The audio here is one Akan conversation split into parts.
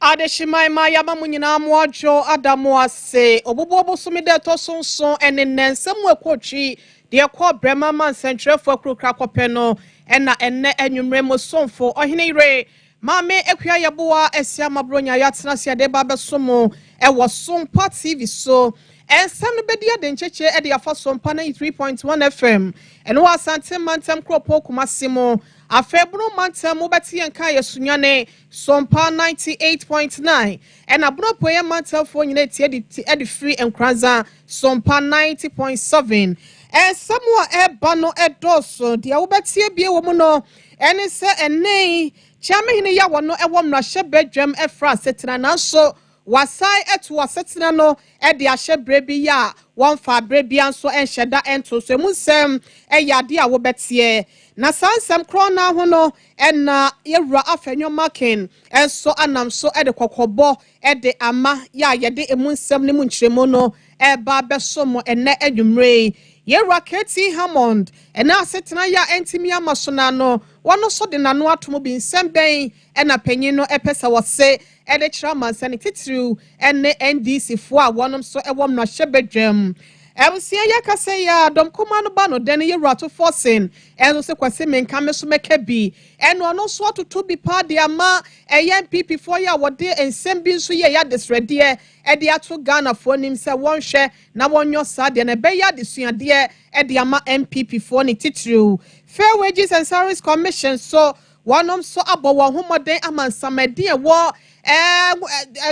Adeshimai Maya Mamunina Mwajo Adamoa say Obubo Sumide Tosonson and in Nensemwe Kochi, dear Kwa Brema Man Central for Krukrakopeno, and na ene enumremo sonfo Ohinere, Mame Equia Yabua, Esiama Bronya Yatsnasia de Baba Somo, and was Sompa TV so. And Sanabedia Dencheche at the Afason Pana 3.1 FM, and was Santem Mantem Kropo Kumasimo. A February month, Mobati and Kaya Sunyane, Sompa 98.9, and a Bropoya Mantel for Unity Eddie Free and Kranza, Sompa 90.7, and somewhat a bano at Dosso, the Obati be a woman, and it's a nay, Chamini Yawano, a woman, bedroom, a France, and so. Wasai etu wasetina no e de ahye brebi ya won fa brebi anso enhyeda ento so emusem e yade a wo betie na sansem kro na ho no na yewura afenyo makin enso anam so e de kokobo e de ama ya yede emusem ne mu nkyeremo no e ba besomo ene adwumre yewura Katie Hammond na asetina ya entimi amasona no wono so de nano atomo bi nsem ben na panyin no epesa wose e de trauma sanititru ene NDC fo a wonom so e wom na hyebedwam Elsia yakase ya dom komano ba no den yewura to forcing eno se kwase menka meso mekabi eno no so to bi pa de ama MPP for ya wode ensem bi so ye ya desrede e de ato Ghana fo nim se wonhwe na wonyo sa de na be ya desuade e de ama MPP for ni titru Fair Wages and Salaries Commission so wonom so abo wo homoden amansamade wo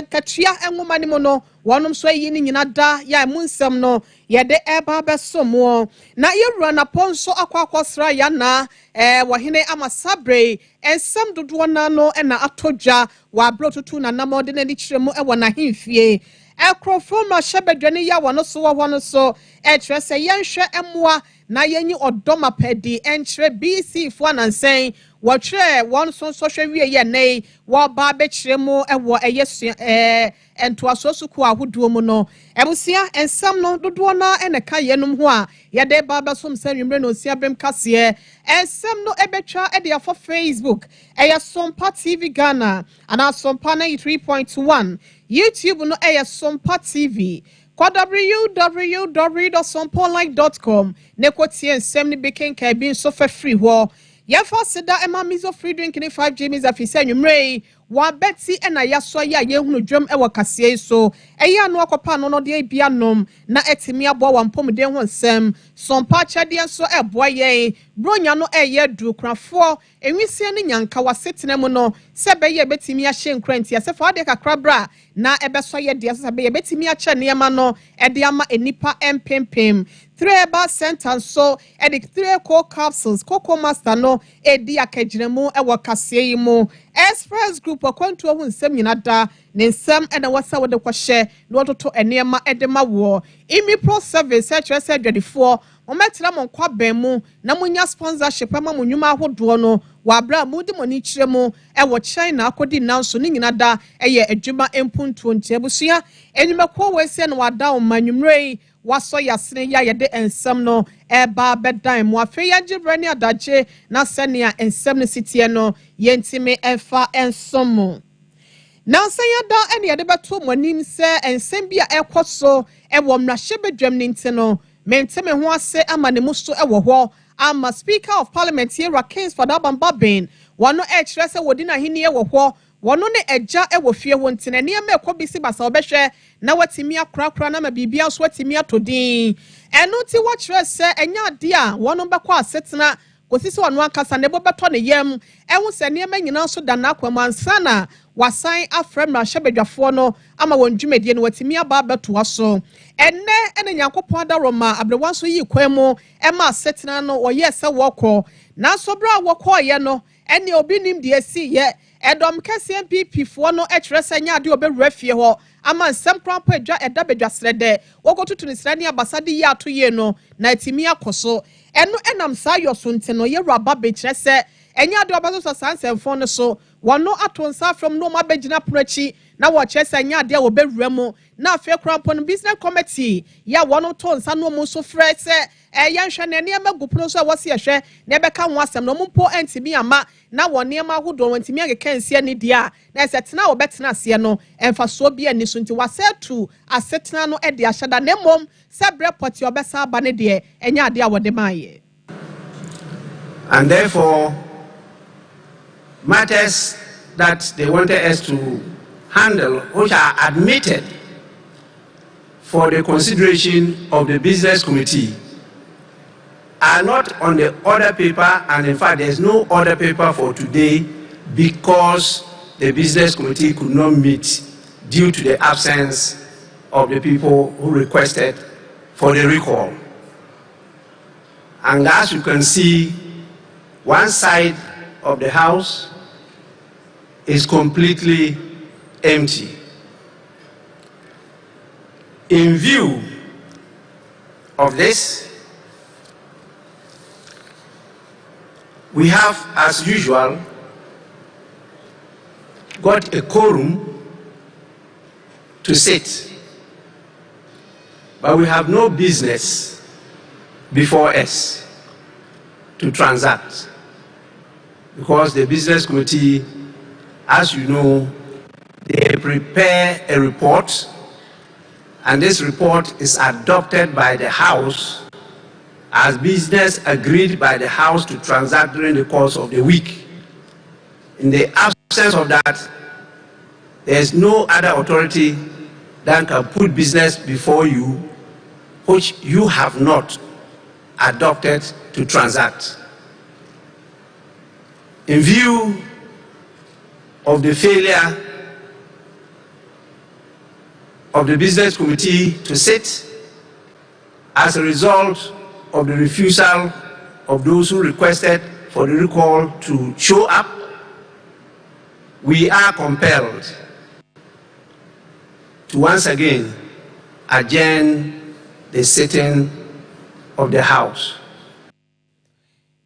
katua enwoma ni mo no wonom so yi ni nyina da ya munsem no ye de eba besomo na yewura na ponso akwakosra ya na wohene amasabre ensem dodo na no na atodwa wa brotutu na namode na ni kiremu e wona hemfie ekrofoma hyebedwane ya wono so wono so trese yenhwe emmoa na yenyi odoma pedi enkyere BC fo anansen watre won so hwe ye nei wo ba be kiremu ewo eyesu ento asosuku ahoduo mu no ebusia ensam no dodo na eneka yenum ho a yede ba besom sanwimre no osia bem kase ensam no ebetwa e de afọ Facebook Sompa TV Ghana ana Sompa 93.1 YouTube no Sompa TV kwa www.sompolike.com ne kwoti ensam ni beken ka bi so fa free ho ya fa seda ema mizo free drink ni 5 James afisa nwumrei wa beti na yaso ya yehunu dwom e wakase so eya no akopa no no de bia nom na etimi abo wa mpomden ho nsem Sompa chade so eboa ye bronya no eye du krafo enwisie ne nyanka wasetena mu no se be ye betimi ahye nkranti ase fa de kakra bra na ebeso ye de ase be ye betimi ache ne ma no e de ama enipa empempem 3 bar sentence so e de 3 cold capsules cocoa master no e di akagiremu e wakase yi mu Express Group akwantu ho nsem nyina da ne nsem e na wasa wo de kwhye no toto enema e de mawo imi pro service HSS adwadifo ometira mo kwa ban mu na munya sponsorship ama munwuma ahodo no wabra mudi moni kiremu e wo China akodi nanso ne nyina da e ye adwuma empuntu nti abusua enwumako wese no wada o manwumrei waso yasene ya yede ensem no eba bedan mu afi ya gibrani adaje na senia ensem ne sitie no yentime efa ensomo na senya da ene yede beto monim se ensem bia ekoso e wo mrahye bedwam ne ntino menteme ho ase ama ne muso e wo ho ama Speaker of Parliamentary Accusations for Dagbon wono e kire se wodi na hini e wo ho wono ne eja e wo fie wo ntine ne ma ekobisi basa obehwe na watimi akrakra na ma bibia so watimi atodin eno ti wo kire se enya ade a wono bekọ asetena kosisi wono akasa ne bobeto ne yam ehu se ne ma nyina so da na akwamansa na wasan afrem na hyebedwafo no ama wondwumedie no watimi aba beto aso ene nyankopon adaroma abrewan so yi kwemu ema asetena no oye se wokọ na so bra wokọ ye no ene obi nim de asi ye edom kase MPP fo no ekyerese nya ade obewura fie ho ama nsem krampo edwa edabedwasrede wokotutu ne srani abasade yi ato ye no na atimi akoso eno enam sa yoso nteno ye raba be kyerese enya ade obaso sansem fo no so wono ato nsa from no mabegina prochi na wɔkyɛ sɛ nya ade a wɔbɛwura mu na afei krampo no business committee ya wɔn to nsa no mu so frɛ sɛ yɛnhwɛ na nneɛma gu pono so a wɔsi ɛhwɛ na ɛbɛka ho asɛm na ɔmo mpo ntumi ama na wɔn nneɛma ahodoɔ wɔn ntumi akeka nsia ne deɛ a na ɛsɛ tena a wɔbɛtena aseɛ no mfasoɔ bi ani so nti wɔasɛ tu asetena no de ahyɛ da na mmom sɛ brɛ pɔte ɔbɛsa aba ne deɛ ɛnyɛ ade a wɔde maayɛ. And therefore, matters that they wanted us to handle, which are admitted for the consideration of the business committee, are not on the order paper, and in fact, there's no order paper for today because the business committee could not meet due to the absence of the people who requested for the recall. And as you can see, one side of the house is completely empty. In view of this, we have, as usual, got a quorum to sit, but we have no business before us to transact, because the business committee, as you know, they prepare a report, and this report is adopted by the House as business agreed by the House to transact during the course of the week. In the absence of that, there is no other authority that can put business before you which you have not adopted to transact. In view of the failure of the business committee to sit, as a result of the refusal of those who requested for the recall to show up, we are compelled to once again adjourn the sitting of the House.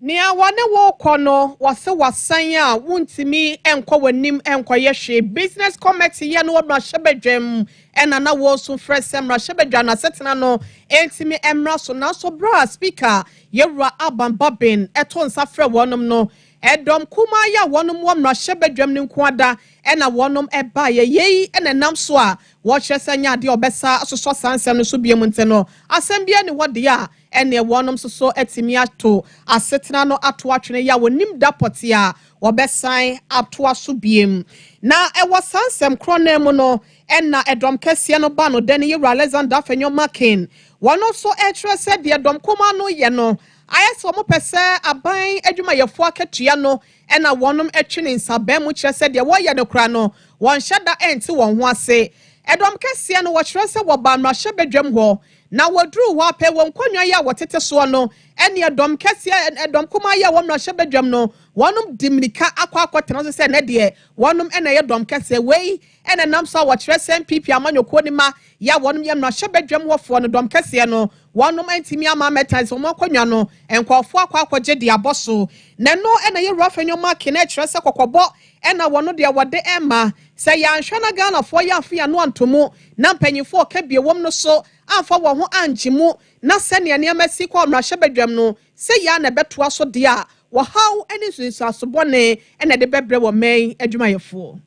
Nia wane wo kono wase wasan a wuntimi enko wanim enko yehwe business committee ye no wabra hyebedwam ena na wo so fresem ra hyebedwa na setena no entimi emra so na so bra speaker yewura abambabin eto nsa frɛ wonom no edom kuma ya wonom wo mra hyebedwam ne nkoada ena wonom eba ye ena nam so a wo hyesanya de obesa asoso sansem no so biem nte no asem bia ne wode a ene wonom so etimi ato asetena no ato atwene ya wonim dapoti a wobesan ato aso biem na ewo sansem krona mu no ena edom kese no ba no den ye Alexander Afenyo Makin wono so etre se de edom kuma no ye no ayeso mo pese aban adwuma yefo akatua no ena wonom etwene nsabam mu kire se de wo ye no kra no won hyada enti won ho ase edom kese no wo kire se wo ba mra hyebedwam ho na wodru ho apɛ won kwanwa ya wotete so no ene edom kese edom kuma ya wo mra hyebedwam no wonom dimnika akwa se na de wonom ene ye dom kese wei ene nam so wo kire se MPP amanyoko ni ma ya wonom ye mra hyebedwam ho fo no dom kese no wonom antimi ama metais wo kwanwa no enkofo akwa de aboso na no ene ye Afenyo Makin na kire se kokobo ena wono de wode ema se ya nhwe na Ghana fo ya afia no antomu na mpanyifo ka bie wom no so amfa wo ho anjimu na se ne ne amasi kwa mra hyebedwam no se ya na betoa so de a wo how any so asobone ena de bebre wo man adwumayefo.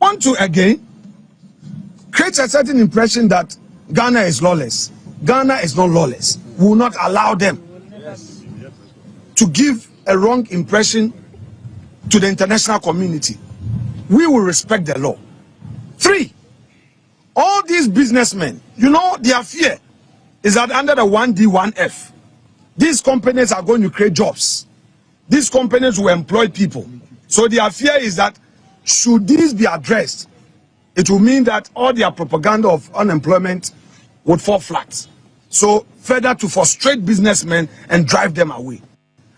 Want to again create a certain impression that Ghana is lawless. Ghana is not lawless. We will not allow them to give a wrong impression to the international community. We will respect the law. 3, all these businessmen, you know, their fear is that under the 1D, 1F, these companies are going to create jobs. These companies will employ people. So their fear is that should these be addressed, it will mean that all their propaganda of unemployment would fall flat. So further to frustrate businessmen and drive them away.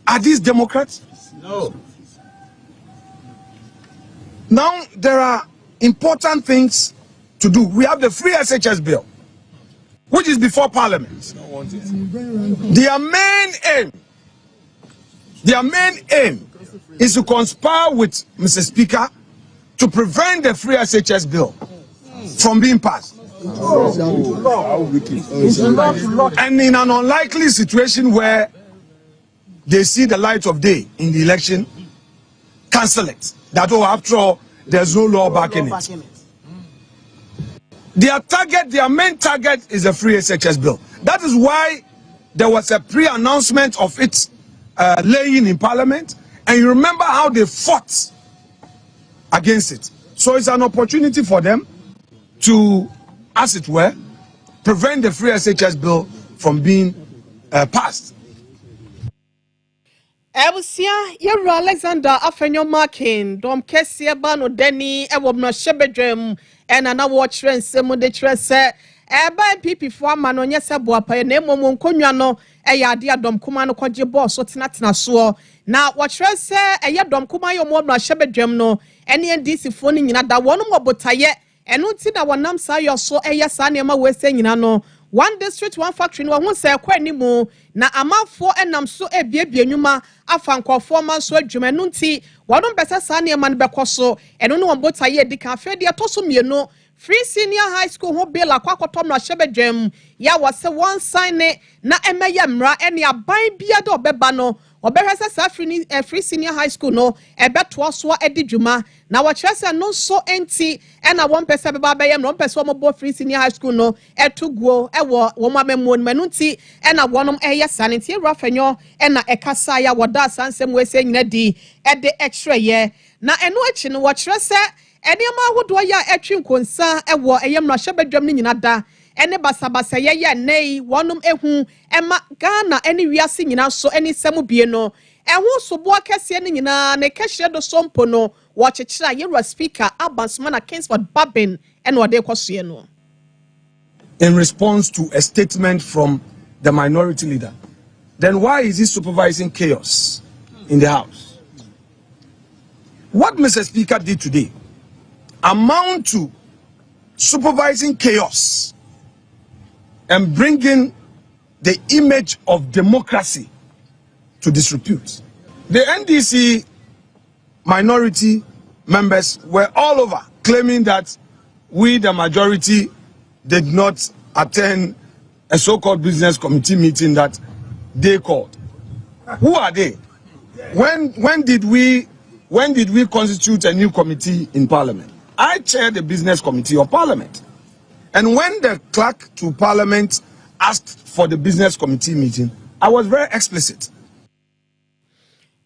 Are these Democrats? No. Now there are important things to do. We have the free SHS bill, which is before Parliament. Their main aim is to conspire with Mr. Speaker to prevent the free SHS bill from being passed. And in an unlikely situation where they see the light of day in the election, cancel it. That, oh, after all, there's no law backing it. Their main target is the free SHS bill. That is why there was a pre-announcement of its laying in Parliament, and you remember how they fought against it. So it's an opportunity for them to, as it were, prevent the free SHS bill from being passed. Ebusia Yero Alexander Afenyo Markin Dom Kesia Bano Denny Ewobno Shebedrem and an award trend Semo de Trese Eba PP for man on Yesa Boapa Nemo Monconano Eyadia Dom Kumano Koji Boss Sotina Suo. Now what Trese Eya Dom Kumayo Mobna Shebedrem no any NDC phoning in that one more botaye and no tina one nam sa your so Eya Sanema West Saying one district, one factory, no one say quite anymore. Na amount for and I'm so a baby numa afanko 4 months so jumenunti one better sani man bekoso and no one but a year de cafe de atoso no free senior high school ho bill akwakotom na shebedwem ya wase one sign na emeye mra ene aban bia de obeba no obehwese sa free senior high school no ebeto so edidwuma na wachese no so enti ena one person beba beyem no person mo free senior high school no etuguo ewo wo mamemu manunti ena wonom eye sanity rafenyo ena ekasa ya woda sansem wese nyina di ede extra ye na eno echi no wachese eniama wodo ya etwi nkonsa ewo eyem no hyebedwam ni nyina da ene basabasa ye nei wonom ehu ema Ghana eni wiase nyina so eni semu bie no ehu sobo akese ni nyina ne kehye do sompo no wo chechira Yero speaker Abansman Kingsford Babin ene wode kwasue no. In response to a statement from the minority leader, then why is he supervising chaos in the House? What Mr. Speaker did today amount to supervising chaos and bringing the image of democracy to disrepute. The NDC minority members were all over claiming that we, the majority, did not attend a so-called business committee meeting that they called. Who are they? When did we constitute a new committee in Parliament? I chair the business committee of Parliament. And when the clerk to Parliament asked for the business committee meeting, I was very explicit.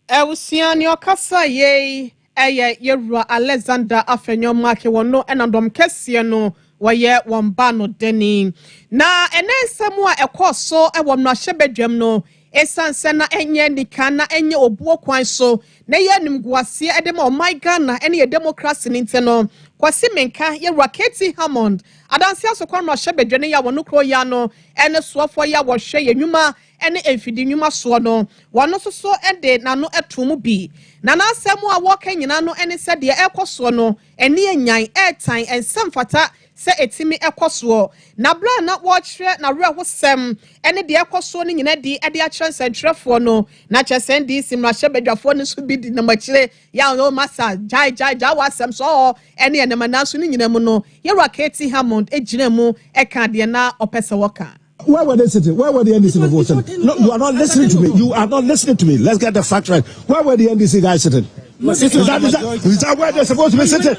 Ewusiani okasa ye Yero Alexander Afenyo Marke wono enandom kese no waye wamba no deni na enensemu a ekoso ewom no hyebedwam no esanse na enye nika na enye obuo kwan so na ye nimguase edema o my Ghana ene democracy ninte no kwasi menka Yero Katie Hammond adanse asokwa no hyebedwane ya wono kro ya no ene soafo ya wo hwe yenwuma ene emfidi nwuma so no wono soso ede na no etomu bi na na asemu a wo kanyina no ene se de ekoso no ene enyan airtime ensamfata se etimi ekoso na bra na wo hwe na re ho sem ene de ekoso no nyina di ede a transentrefo no na chesen di simra hyebedwafo no so bi di na machire ya no masa jai wasem so ene ene mananso no nyina mu no Yero Katie Hammond ejina mu eka de na opese woka. Where were they sitting? Where were the NDC voting? No, you are not listening to me. You are not listening to me. Let's get the fact right. Where were the NDC guys sitting? Is that where they're supposed to be sitting?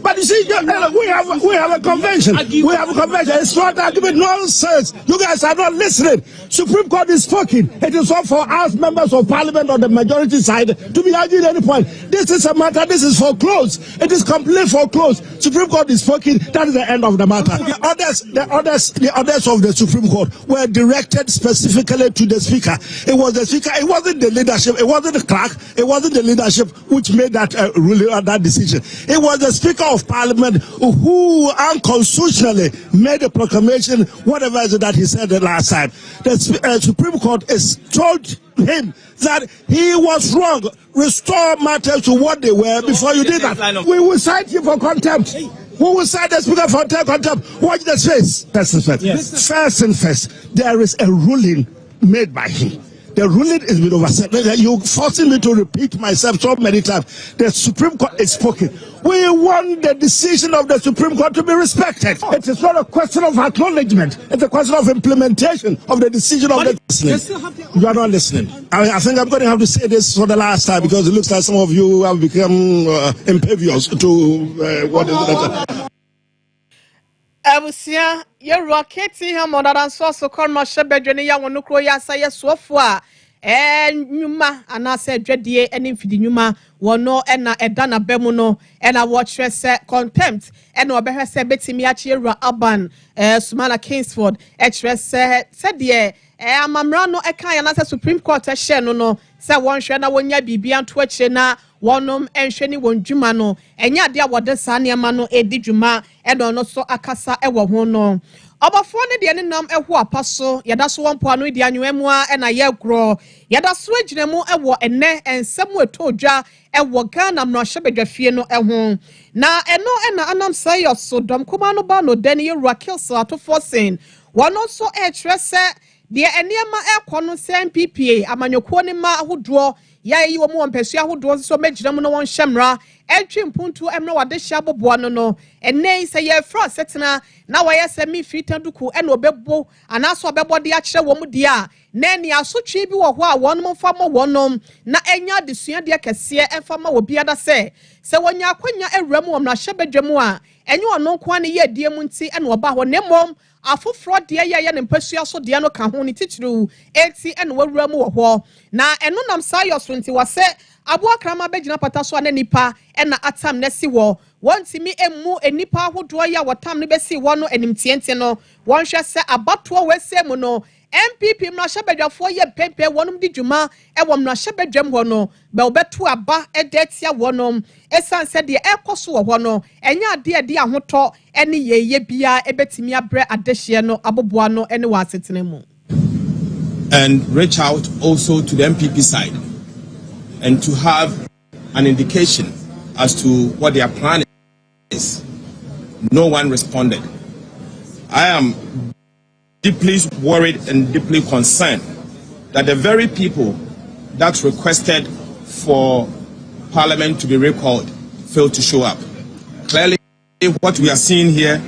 But you see, we have a convention. We have a convention. It's not argument nonsense. You guys are not listening. Supreme Court is speaking. It is not for us members of Parliament on the majority side to be arguing at any point. This is a matter. This is foreclosed. It is completely foreclosed. Supreme Court is speaking. That is the end of the matter. The orders of the Supreme Court were directed specifically to the Speaker. It was the Speaker. It wasn't the leadership. It wasn't the clerk. It wasn't the leadership which made that ruling or that decision. It was the Speaker of Parliament who unconstitutionally made a proclamation, whatever it is that he said the last time. The Supreme Court has told him that he was wrong. Restore matters to what they were before you did that. We will cite him for contempt. We will cite the Speaker for contempt. Watch the face. First and first, there is a ruling made by him The ruling has been overset. You're forcing me to repeat myself so many times. The Supreme Court is spoken. We want the decision of the Supreme Court to be respected. It is not a question of acknowledgement. It's a question of implementation of the decision of the listening. You are not listening. I think I'm going to have to say this for the last time because it looks like some of you have become impervious to what is that. Abusia, your rocketi ha modern source kon ma shebedwene ya wonukro ya saye sofo a nyuma anase dwedie ene mfidi nyuma wono ena eda na bemu no ena wo se contempt ena obehwe se betimi a chira aban Sumala Kingsford se de amamra no eka ya na Supreme Court hye no se wonhwe na wonya bibia nto akye na wonom enhwe ni wondwuma no enya de a wode sa neema no edi dwuma eno no so akasa ewo ho no obafo ne de ne nam eho apaso yeda so wonpo anu di anwemu a ena ye gro yeda so agyinemu ewo enne ensemu etodwa ewo Ghana mrahwebedwafie no eho na eno ena anam say so dom kuma no ba no dani yewura kilso atofo sen wono so etrese de eniema ekono se MPPA amanyoko ne ma ahodo ya yi wo mo mpɛsu ahodo so megyina mu no won hyemra etwi mpuntu emra wade hya boboa no enne sɛ ye fra setena na wa yɛ mi fitan duku ena obebo anaso obebo de akyerɛ wo mu de a na ni asotwe bi wo ho a wonom fa mo wonom na enya desua de kɛse emfa ma obi ada sɛ wonya akwanya ewura mu omra hyebedwam a enye ono nko ane ye die mu nti ena oba ho nemom afofro de ye ne mpasua so de no ka ho ne titiri enti ena wawura mu wo ho na eno nam sayos nti wase aboa krama begina pata so na nipa ena atam na si wo wontimi emu enipa ahodo ya wotam ne besi wo no enimtiente no wonhwe se abato wese mu no MPP mrahwebedwafo ye pempe wonum di dwuma ewo mrahwebedwam ho no be obeto aba edetia wonom esan se de ekoso wo ho no enya ade de ahoto ene yeye bia ebetimi abre adehye no aboboa no ene wa asetene mu. And reach out also to the MPP side and to have an indication as to what their plan is. No one responded. I am deeply worried and deeply concerned that the very people that requested for Parliament to be recalled failed to show up. Clearly, what we are seeing here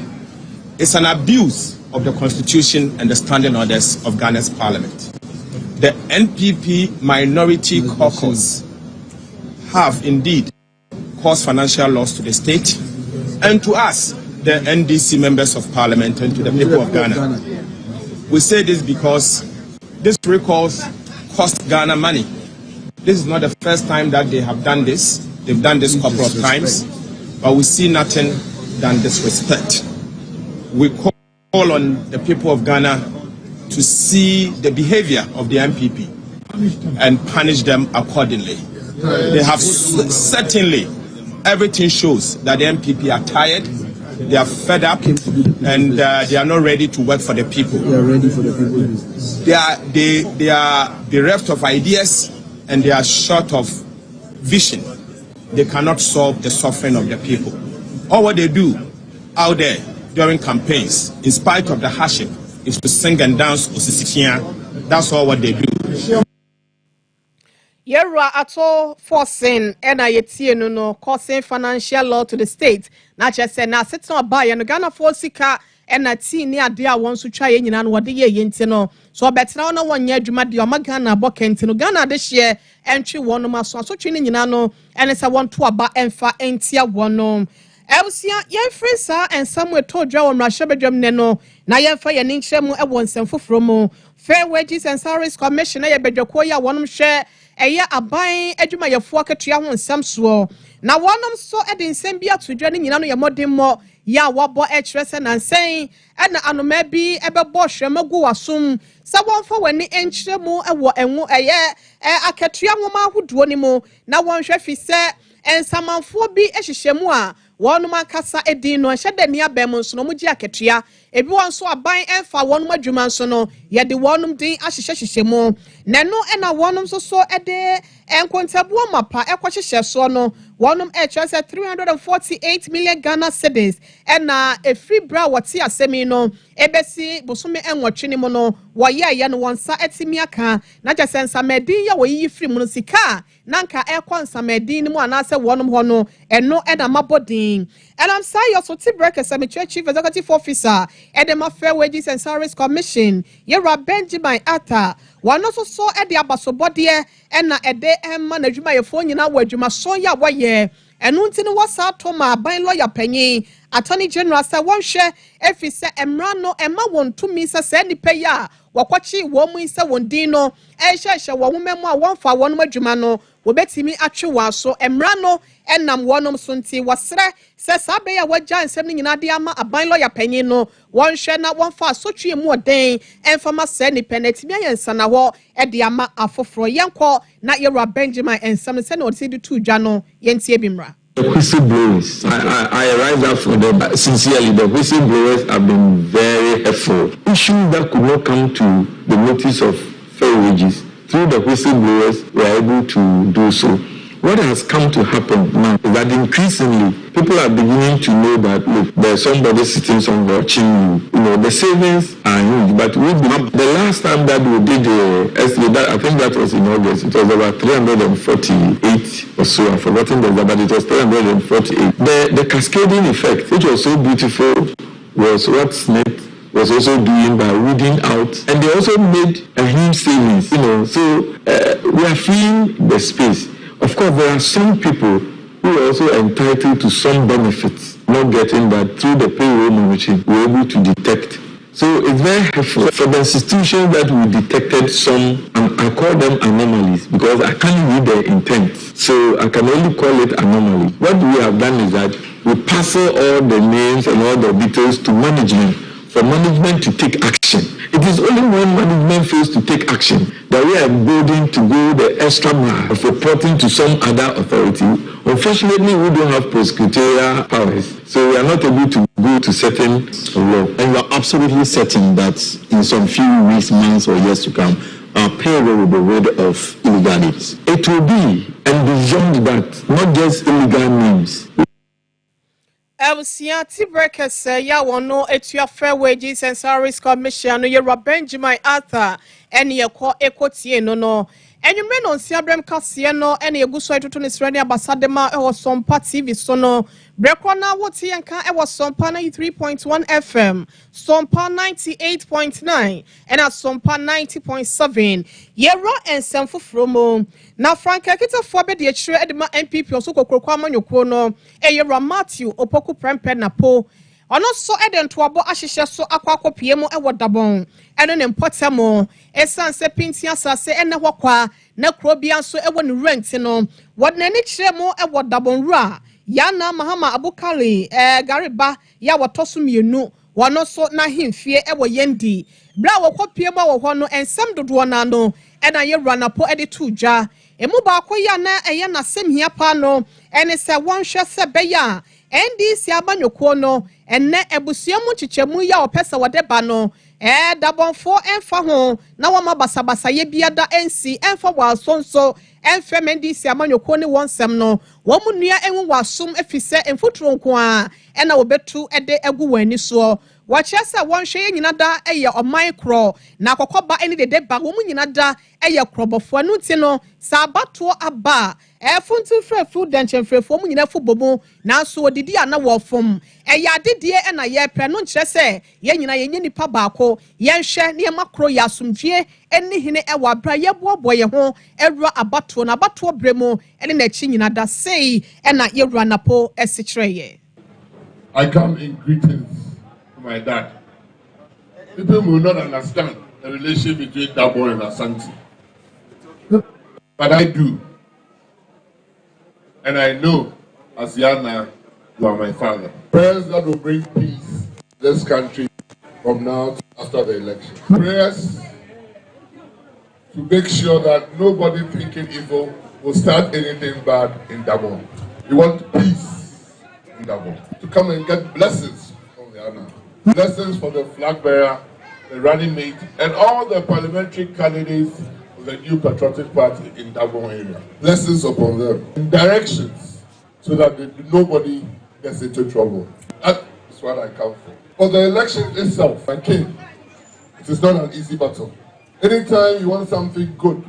is an abuse of the Constitution and the standing orders of Ghana's Parliament. The NPP minority caucus have indeed caused financial loss to the state and to us, the NDC members of Parliament, and to the people of Ghana. We say this because this recalls cost Ghana money. This is not the first time that they have done this. They've done this a couple of times, but we see nothing than disrespect. We call on the people of Ghana to see the behavior of the MPP and punish them accordingly. They have certainly, everything shows that the MPP are tired, they are fed up, and they are not ready to work for the people. They are ready for the people. They are bereft of ideas and they are short of vision. They cannot solve the suffering of the people. All what they do out there during campaigns, in spite of the hardship, is to sing and dance. That's all what they do. Yera ato forcing ena yetie no causing financial law to the state. Na chese na setna ba ye no Ghana for sika ena ti ni ade a won so twa ye nyina no wode ye yenti no. So betra no wonya adwuma de o Ghana bokenti no Ghana de hye entwe won ma so twe ni nyina no ene se won to aba emfa entia wonom. Ebusia yemfri sa ensam etodwa wo mrahwebedwam ne no na yemfa ye ni nkyeremu e won nsɛmfoforo mu Fair Wages and Salaries Commission ye bedwako ya wonom hwe eye aban adwuma yefo akatua ho nsɛm so na wonom so de nsɛm bi atodwa ne nyina no ye modemmo ya wabo ekyerese na nsɛn na anoma bi ebɛbɔ hwemagu wasom sa wonfa wani enkyeremu ewo enwo eye akatua nwoma ahodoɔ ni mu na wonhwɛ fi sɛ ensamanfo bi ehyehyemu a wonum akasa edin no hyɛ ni abɛm nso no mugye akatua ebi won so aban emfa wonum adwuma nso no ye de wonum din ahyehyɛhyɛmu nano na wonum so de enkontabuo mapa ekɔhyehyɛ so no wɔnom ɛkyerɛ sɛ 348 million Ghana cedis ɛna efiri bra wɔte asɛmi no ebesi bosome ɛnwɔtwe ne mu no wɔyɛ no wɔn nsa ɛtimi aka na kyɛ sɛ nsamɛdin yɛ wɔyiyi firi mu no sika nanka ɛkɔ nsamɛdin ne mu anaasɛ wɔnom hɔ no ɛno ɛna mabɔdin ɛnam saa yɛ so te brɛkɛ sɛ chief executive officer ɛde Fair Wages and Salaries Commission yɛwura Benjamin Atta wɔn nso so ɛde abasobɔdeɛ ɛna ɛde ɛma n'adwumayɛfoɔ nyinaa wɔ adwumaso yɛ a wɔyɛ ɛno nti no wɔsa ato ma aban lawyer panyin Attorney General sɛ wɔnhwɛ efi sɛ mmara no ɛma wɔn tumi sɛ sɛ nipa yi a wɔkɔkye wɔn mu sɛ wɔn din no ɛhyɛhyɛ wɔn nwoma mu a wɔmfa wɔn adwuma no wɔbɛtumi atwe wɔn aso mmara no ɛnam wɔnom so nti wɔsrɛ sɛ saa bɛyɛ a wɔagya nsɛm no nyinaa de ama aban lawyer panyin no wɔnhwɛ na wɔmfa asotwe mu ɔden ɛmfama sɛ nipa na ɛtumi ayɛ nsana hɔ ɛde ama afoforɔ yɛnkɔ na yɛwura Benjamin nsɛm no sɛ na ɔde de to dwa no yɛntie bi mmra. The whistleblowers, I arrived at for them sincerely. The whistleblowers have been very helpful. Issues that could not come to the notice of Fair Wages, through the whistleblowers, we are able to do so. What has come to happen now is that increasingly people are beginning to know that look, there's somebody sitting somewhere watching you. You know, the savings are huge, but the last time that we did the estimate, I think that was in August, it was about 348 or so. I've forgotten the number, but it was 348. The cascading effect, which was so beautiful, was what Smith was also doing by weeding out, and they also made a huge savings. You know, so we are filling the space. Of course, there are some people who are also entitled to some benefits, not getting that through the payroll monitoring, we're able to detect. So it's very helpful for the institutions that we detected some, and I call them anomalies because I can't read their intent. So I can only call it anomaly. What we have done is that we parcel all the names and all the details to management, for management to take action. It is only when management fails to take action that we are building to go the extra mile of reporting to some other authority. Unfortunately, we don't have prosecutorial powers, so we are not able to go to certain law. And you are absolutely certain that in some few weeks, months, or years to come, our payroll will be rid of illegal names. It will be, and beyond that, not just illegal names. Elsia Tibreke say ya wano etua Fair Wages and Salaries Commission no yɛwura Benjamin Arthur ɛne yɛkɔ ekotie no enyumre no nsiabrem kaseɛ no ɛne egu so etoto ne srɛ ne abasadema ɛwɔ Sompa TV so no brekɔ na wote yɛnka ɛwɔ Sompa 93.1 FM Sompa 98.9 ɛna Sompa 90.7 yɛwura ensɛm foforo mu na Franka kitafo be de akyire edema MPP oso kokroko amanyokro no yɛwura Matthew Opoku Prempe na po ono so edentoabo ahyehye so akwakopie mu ɛwɔ Dagbon ɛno ne mpɔtamo esanse pintia asase ɛne hɔkwa na krobia nso ɛwɔ ne rent no wɔde n'ani kyerɛ mu ɛwɔ Dagbon rua yana Mahama Abukali Gariba ya wɔtɔso mienu wɔno so na hemfie ɛwɔ yendi bra wɔkopie mu wɔ hɔ no ensɛm dodoɔ na no ɛna yɛwura na po ɛde to dwa emu baako ya na ɛyɛ na semhia pa no ɛne sɛ wɔnhwɛ sɛ bɛya NDC abanyoko no enne ebusuamu chichemu ya opesa wodeba no Dagbonfo emfa ho na wama basabasa ye biada NC emfa wasonso emfem NDC abanyoko ne wonsem no womu nua enwu wasum efise emfuturo nko a ena wobetu ede egu wani so wakyɛ sɛ wɔnhwɛ yɛ nyina da ɛyɛ ɔman korɔ na akɔkɔba ɛne dede ba wɔn nyina da ɛyɛ korɔbɔfoɔ no nti no saa abatoɔ aba ɛfuntu frɛfu dɛnkyɛnfrɛfoɔ mu nyina fu bomu nanso odidi ana wɔfom ɛyɛ adedie ɛna yɛpɛ no nkyerɛ sɛ yɛn nyina yɛnyɛ nipa baako yɛnhwɛ ne yɛma korɔ yɛ asomdwie ɛne hene ɛwɔ abra yɛboaboa yɛn ho ɛwura abatoɔ na abatoɔ brɛ mu ɛne n'akyi nyina da sei ɛna yɛwura napo ɛsikyerɛ yɛ. I come in greetings. My dad. People will not understand the relationship between Dagbon and Asante. But I do. And I know, as Yana, you are my father. Prayers that will bring peace to this country from now to after the election. Prayers to make sure that nobody thinking evil will start anything bad in Dagbon. We want peace in Dagbon. To come and get blessings from Yana. Blessings for the flag bearer, the running mate, and all the parliamentary candidates of the new patriotic party in Dagbon area. Blessings upon them. And directions so that nobody gets into trouble. That's what I come for. For the election itself, I came. It is not an easy battle. Anytime you want something good,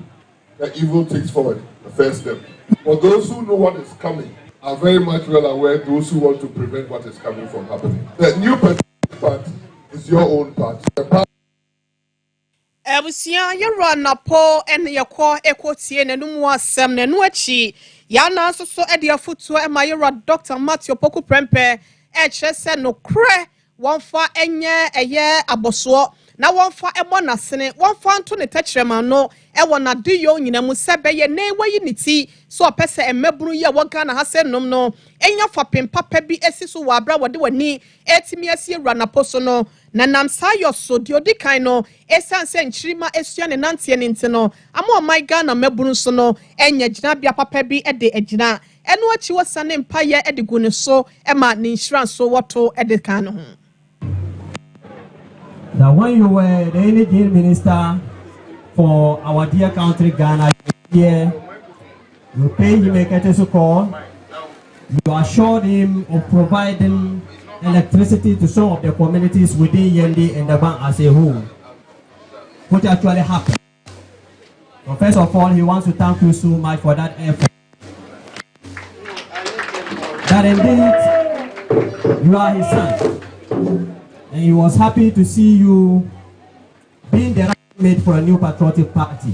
the evil takes forward the first step. For those who know what is coming, are very much well aware those who want to prevent what is coming from happening. The new part is your own part. Ebusia yɛwura napo ɛne yɛkɔ ekotie n'anum asɛm n'anu akyi yana nso so ɛde afotuo ɛma yɛwura Dr. Matthew Opoku Prempeh ɛkyerɛ sɛ no korɛ wɔmfa ɛnyɛ ɛyɛ abɔsoɔ na wɔmfa ɛbɔ n'asene wɔmfa nto ne tɛkyerɛma no ɛwɔ n'adeyo nyina mu sɛ bɛyɛ na ɛwɔyi ne ti so ɔpɛ sɛ ɛmɛbunu yi a wɔga na ha sɛ nom no ɛnya fapem papa bi esi so wɔ abra wɔde w'ani ɛtumi asi yɛwura napo so no na nam saa yɔ so deɛ odi kan no ɛsan sɛ nkyirima esua ne nanteɛ ne nti no ama ɔman Ghana mɛbunu so no ɛnya gyinabea papa bi ɛde agyina ɛno akyi wɔsa ne mpayɛ ɛde gu ne so ɛma ne nhyira so wɔto ɛde kan no ho. That when you were the energy minister for our dear country Ghana, here you paid him a courtesy call. You assured him of providing electricity to some of the communities within Yendi and Dagbon as a whole, which actually happened. So first of all, he wants to thank you so much for that effort. That indeed you are his son. And he was happy to see you being the right mate for a new patriotic party.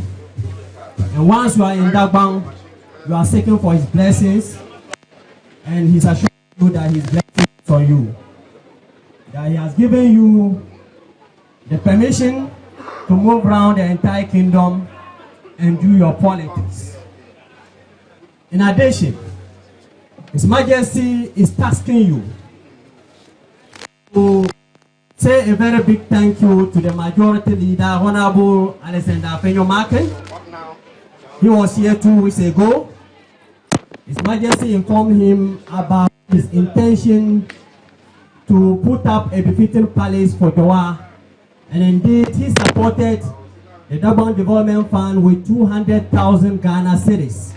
And once you are in Dagbon, you are seeking for his blessings, and he's assuring you that his blessings are on you. That he has given you the permission to move around the entire kingdom and do your politics. In addition, His Majesty is tasking you to say a very big thank you to the majority leader, Honorable Alexander Afenyo-Markin. He was here 2 weeks ago. His Majesty informed him about his intention to put up a befitting palace for Doha, and indeed he supported the Dagbon Development Fund with 200,000 Ghana cedis.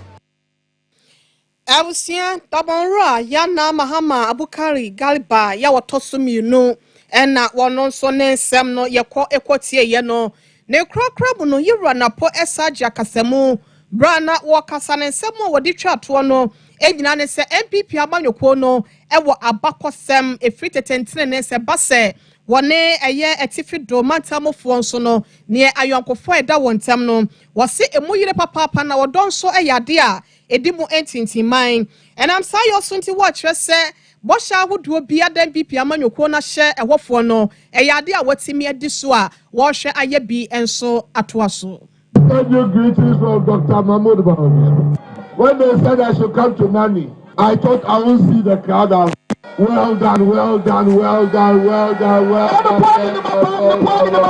Abusia Dagbon Yana Mahama Abukari Galiba ya watosumi no ena wono so ne nsem no yekọ ekotie ye no ne krokrabu no yira na po esaja kasemu brana wo kasa ne nsem wo de twato no egyina ne se MPP amanyoko no ewo abakosem efritentene ne se base wone eye etifido mantamofo nso no ne ayonkofo eda wontem no wose emuyire papa na wodonso eyade a edimu entintiman enam sayo sunti watch se Bosha would be a den BP amanyoko na share a wofo no eyade a watimi edi so a wo hwe ayebi enso atoaso. Thank you, greetings from Dr. Mahmoud Bawumia. When they said I should come to Nani, I thought I would see the crowd of well done, well done, well done, well done, well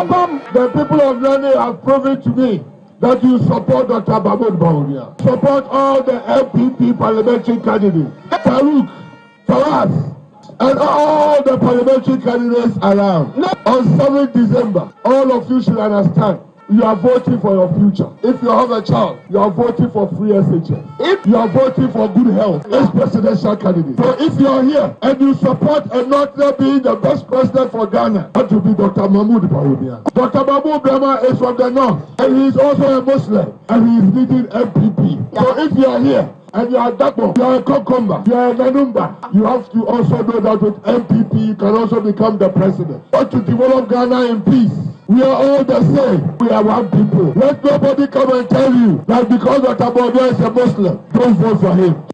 done. The people of Nani have proven to me that you support Dr. Mahmoud Bawumia. Support all the MPP parliamentary candidates. Farouk, for us, and all the parliamentary candidates around. On 7th December, all of you should understand, you are voting for your future. If you have a child, you are voting for free SHS. If you are voting for good health, as presidential candidate. So if you are here and you support and not being the best president for Ghana, that will be Dr. Mahmoud Bawumia. Dr. Mahmoud Bawumia is from the north, and he is also a Muslim, and he is leading MPP. So if you are here, and you are Dagbon, you are a cucumber, you are a Nanumba, you have to also know that with MPP you can also become the president. But to develop Ghana in peace, we are all the same. We are one people. Let nobody come and tell you that because Dr. Bawumia is a Muslim, don't vote for him.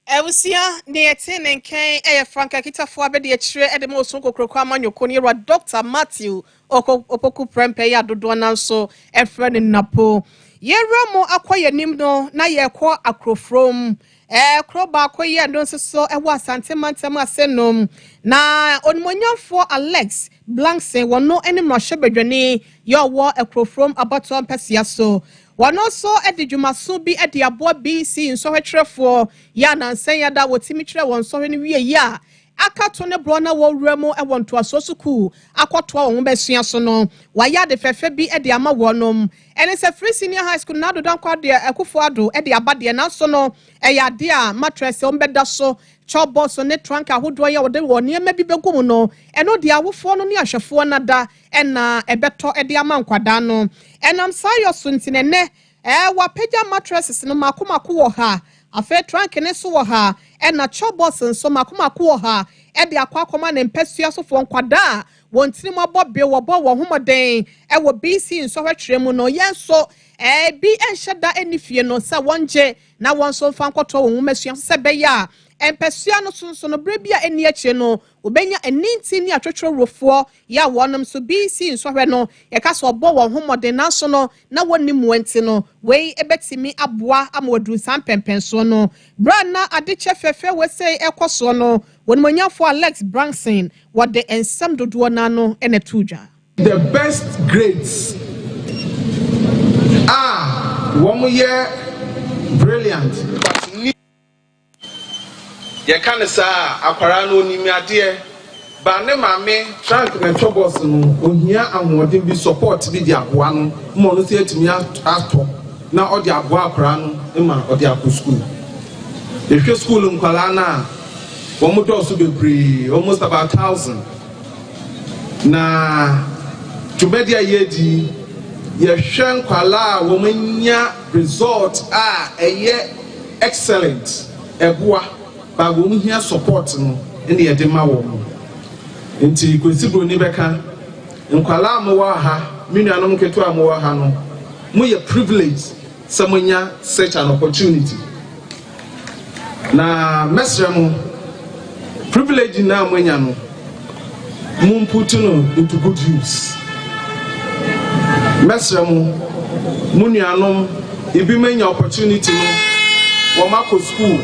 Ewusia ne etene nken Franka kitafo abede ekire edemo osonko krokwa amanyoko ne Dr. Matthew Opoku Prempeh ya dodo nanso efre ne napo yeramo akoye nim no na yekọ akrofrom kroba akoye ndo nso ewa asante mantem asenom na onmonyafo Alex Blankse wono enim no hwebedwane yo wo akrofrom abato ampesia so wono so edidwumaso bi ede abo BC nso hwetrefo ya nansen ya da wotimi kire won so ne wie ya aka to ne bro na wo wura mu e wonto aso school akoto wo besua so no waya de fefe bi e de ama wonom ene se free senior high school na do dan kwa de akufo ado e de abade na so no e ya de a mattress o mbeda so chobo so ne trunk ahodo ya wo de wo ne ma bi begum no eno de awofo no ne ahwefo na da e na ebeto e de ama nkwada no enam sayo so ntine ne wa peja mattresses no makomako wo ha afa trunk ne so wo ha e na chobos nso makomako wo ha e de akwakoma ne mpasua so fo nkwada wontini mo bobe wo bo wo homoden e wo BC nso hwetwere mu no yenso bi enhyeda enifie no sa wonje na wonso fa nkoto wo homasua se be ya empasua no sonso no brebia eni akye no obenya eninti ni atwetwere rofo ya wonom so BC nso hwe no ye ka so bo wo homoden na so no na woni muenti no wei ebetimi aboa amoduru sampempenso no bra na adeche fefe we say ekoso no wonmonyafo Alex Branson what the ensam dodo na no ene tuja the best grades one year brilliant but ye kan sa akwara no onimi ade ba ne mame trunk na chobos no ohia anwodin bi support bi di aboa no mo no se atimi ato na odi aboa akwara no ma odi akọ school the school nkwala na one do so be almost about 1,000 na tubedia yedi ye hwen kwala wo manya result eye excellent eboa ba wo mhia support no ene ye de ma wo nti kwesibro ni beka nkwala mo wa ha minuanom keto am wa ha no mo ye privilege samonya such an opportunity na mesremo privilege na amanya no mum put no into good use mesremo munuanom ibi manya opportunity no wo mako school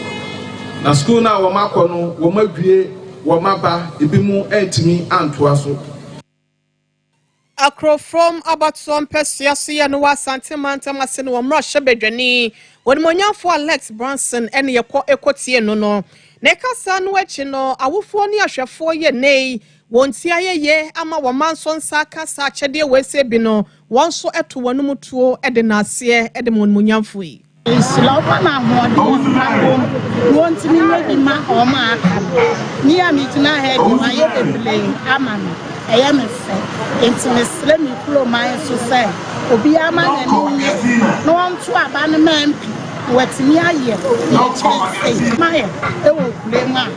na school na wo mako no wo madwie wo maba ibi mu entimi antoa so akro from about some persiasi and wa santimanta masene wo mra hwebedwani wonmonyafo Alex Branson ene yekọ ekotie no ne kasa no echi no awofo ni ahwefo ye nei wonti ayeye ama wo manso nsa kasa chede wese bi no wonso eto wanum tuo ede na ase ede monmonyafo yi Slopa na hodi won't me maybe ma or ma near me to na head my playing amano I am a say it's let me flow my so say obi ama no one to abandonment what near here my e wo play ma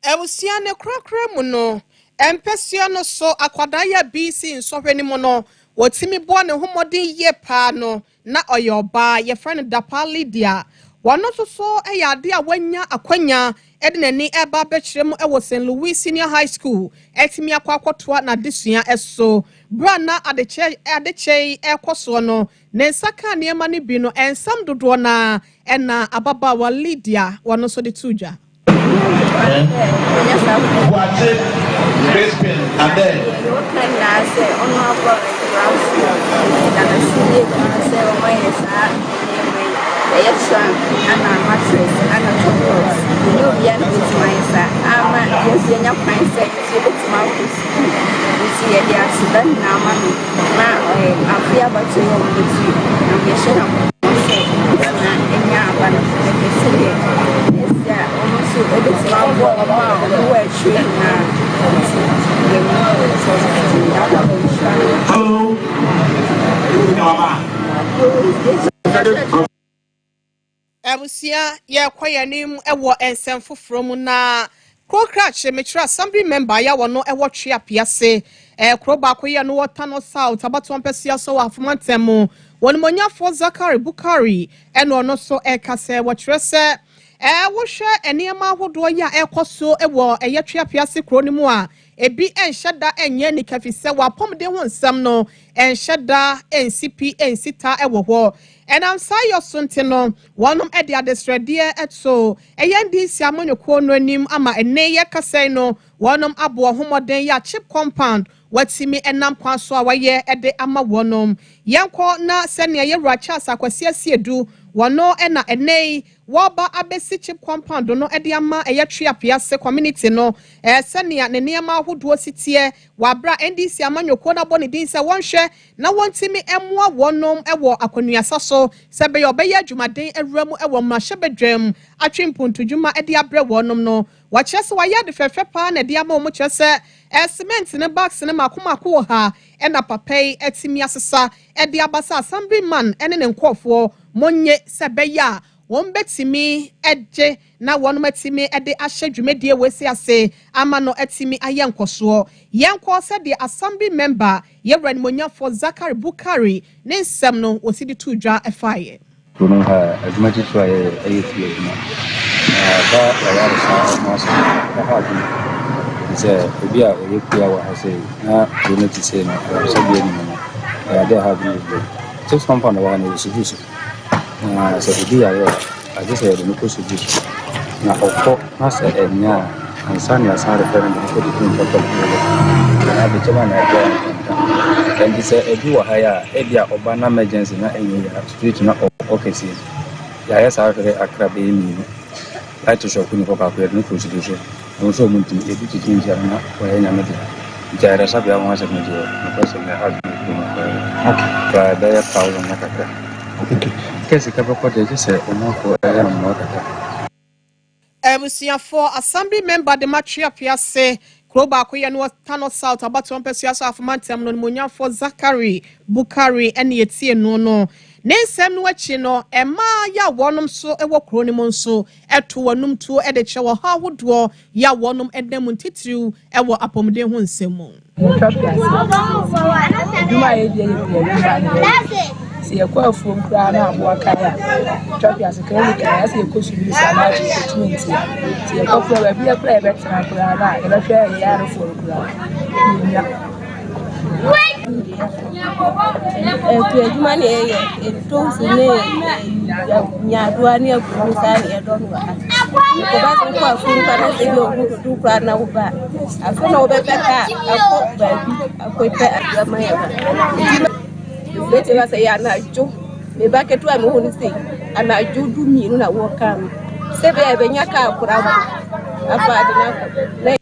ewusia ne krakra mu no empesua no so akwada ya BC nsohwe ni mo no wotimi bo ne homodin ye pa no na oyoba ye friend Dapali dia wono so ade a wanya akwanya ede nani eba bekire mu ewo St. Louis Senior High School etimi akwakotoa na desua eso bra na adeche ekoso no ne nsaka ne ma ne bi no ensam dodo na ena ababa wa Lydia wono so de tuja watch it, Crispin, and then. Hello. Ebusia ye kwayanim ewo ensemfo from na Krokrache metra assembly member ya wono ewo twe apiase kroba koye no wota no south abato ampesia so afomantemu wonmonyafo Zakari Bukari eno ono so ekase wo trese wo hwe eniema ahodo ya ekoso ewo eye twe apiase kro ni mu a ebi enhyeda enye ni kafise wa pomde ho nsam no enhyeda NCP ensita ewo ho enam sayo sonte no wonom ede adesrede etso eyendi si amonyoko no anim ama eneye kasai no wonom abo homoden ya chip compound watimi enam kwaso a waye ede ama wonom yenko na sene ye racha sakwasi asiedu wono ena enei woba abesi chip compound no ede ama eyetwe apiase community no sene ne niam ahodo sitie wabra ndc amanyoko na boni din se wonhwe na wontimi emwa wonom ewo akwanuasa so sebe obeye adwumaden awuramu ewo mashebedwam atwempontudwuma ede abre wonom no wachese waye de fefe pa na de ama omo chese cement ne box ne makomako ha ena papai etimi asesa ede abasa assemblyman ene ne nkofo monye sebeya won betimi eje na wonom etimi ede ahye dwumedie wesi ase ama no etimi ayenkoso yenko se de assembly member yewran monyafo Zakari Bukari ne nsem no osidi tudwa efaye kono ha adwumaji so ayeti adwuma ba ya sa no so ha se obi a oyekua wa ha se na donate se na so bi ani mo ya de ha bi so Sompa na wa na sujusu na se obi ya I just had no contribution. Now, of course, not and now, and Sunny as hard referendum for the Queen for I be German and he said, if you are higher, Edia Obana emergency, not any street, not advocacy. Yes, I have a crab in like to show Queen for no constitution. Also, Munti, a bit of change for any another. Jara Sabia wants a major, because of the argument. But they are 1,000 Nakaka. For assembly member the matria piase Kroba Koya no Tano South about 1 person of Mantem no Munya for Zakari Bukari and Yetie no Nesem no chino Emma ya wonum so ewo kronimon so eto wanum to edeche wo ha wodo ya wonum edem titru ewo apomde ho nsemu si yakwa fom kra na abo akaya traffic asikaeli kaya si yakosubi sana treatment si yakwa fo ba bia kra betra kra na ebe hwe yare fo kra nya eduma ne ye to fu ne nya do ani akuru sa ne do no ko ba ko fo kra na se yo do kra na wo ba afo na wo be peka akọ ba bi akoipe adama ya Bete ba say anajo me ba ketu a me ho ni say anajo du mi no na wo ka no se be be nya ka akura bo afa de na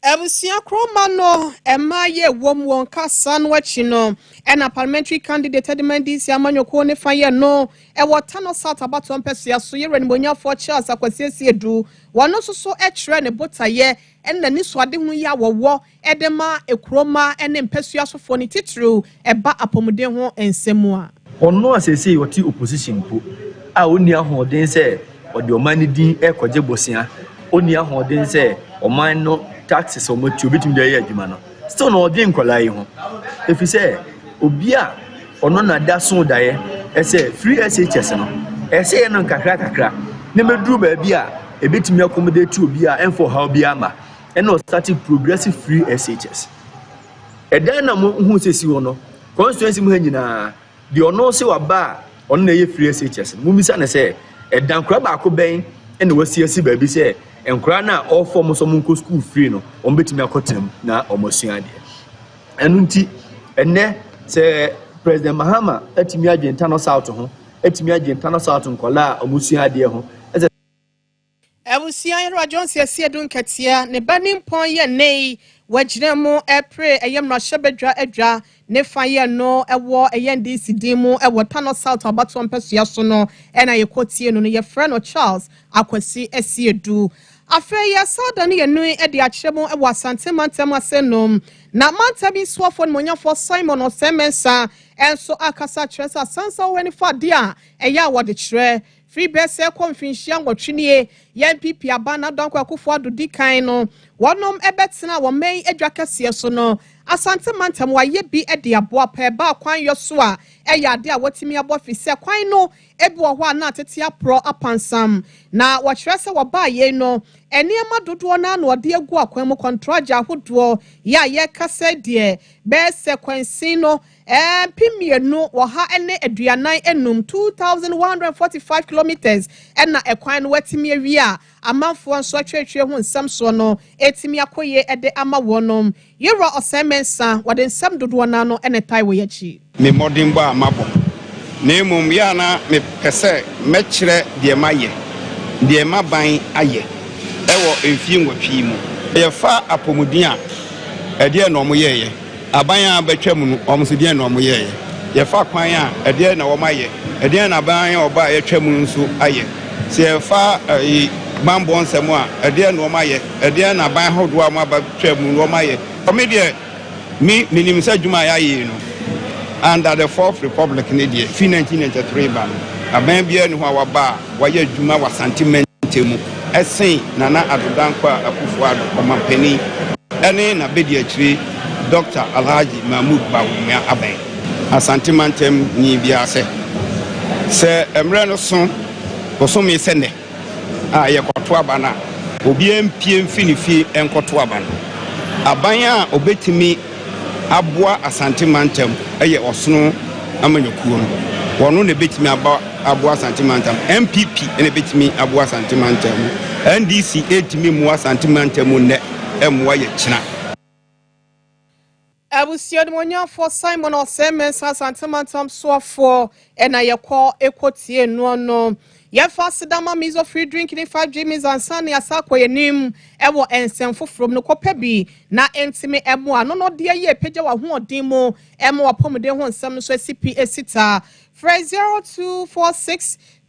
Ebusia Kroma no emaye wom won kasa no achi no ena parliamentary candidate Edmundis amanyoko ne faye no e wotano South abato mpese so ye renimonya for Charles akwasiesie edu wono soso ekre ne botaye ena ni soade hu ya wowo edema ekroma ene mpese asofo ni titru eba apomde ho ensemu a ono asese yoti opposition po a oni ahoden se ode omani din ekoje bosia oni ahoden se oman no taxes o matu bitim dey adwuma no still no odin kwalai ho efi say obi a ono na da so daye ese free SHS no ese no kakra ne meduru ba bi a ebetimi accommodate obi a enfo how bi ama e no starting progressive free SHS edan na mo hu sesi ho no constituency mu hanyina de ono se waba ono na ye free SHS mu misa na say edan kra ba ko ben e na wasiasi ba bi say enkra na all form so monko school free no on betimi akotem na omosua de enu nti enne se president Mahama atimi agenta no South ho atimi agenta no South nkola omosua de ho Ebusia Yero Jones yesi edun ketia ne banim pon ye nei wagire mu epre eyemra shebedwa edwa ne faye no ewo eyende sidimu ewo Tano South abato mpesua so no ena yekotie no ye friend Charles akwasi esiedu afeya sada ne yenu ede akyeremu ewo asante mantem asenom na mantabi swafo monyafo Simon Osemensa enso akasa kyeresa sansa weni fadia eya wode kyerɛ free best confinshia ngotwinie ya MPP abana donko akufo adodi kan no wonom ebetena wo main adwa kase so no asante mantam waye bi de aboa pa ba kwan yo so a eya ade a watimi abo fise kwan no ebi wo ho na tete apro apansam na wo kyerɛ sɛ wo ba ye no eniema dodo na na ode agu akwan mu kontraja ahodo ya ye kase de be sekwensin no pimienu wo ha ene aduanan enum 2145 kilometers na ekwan no watimi awi a amanfo nso atwetwe ho nsam so no etimi akoye ede ama wonom yero osemensa wade nsam dodo na no ene tai wo yachi me modern ba amabo na emum ya na me pese mekire de maye de maban aye ewo enfie nwatwi mu ye fa apomudin a ede na omo yeye aban a betwam no omo se de na omo yeye ye fa kwan a ede na omo aye ede na aban a oba ye twam nso aye se ye fa bambo nsemo a ede na omo aye ede na aban hodo a ma ba twam no omo aye omedie mi minim sa djuma ya ye no under the Fourth Republic in India, 1993 ban. A man be any who ba, why Juma was sentimental. As saying, Nana Adudankwa, Akufuado, or Mampeni, any Nabedia tree, Dr. Alhaji Mahmoud Bawumia Abe. A sentimentum ni biase. Sir Emrano son, or some may send it. Ah, Yakotuabana, Obiem Piem Finifi and Kotuaban. Abaya obetimi abua asante mantam eye osono amanyakuo no wono ne betimi abua asante mantam MPP ene betimi abua asante mantam NDC etimi mu asante mantam ne emwa ye kina abusio de monya for Simon Osemen asante mantam so for ena ye call ekotie no ye fast dama mizo free drinking in 5 Jimmy's and Sunny asakwa yenim ewo ensemfo from no kopa bi na entime emo ano no de ye pagya wa ho odin mo emo apomde ho nsam so CPA sita phrase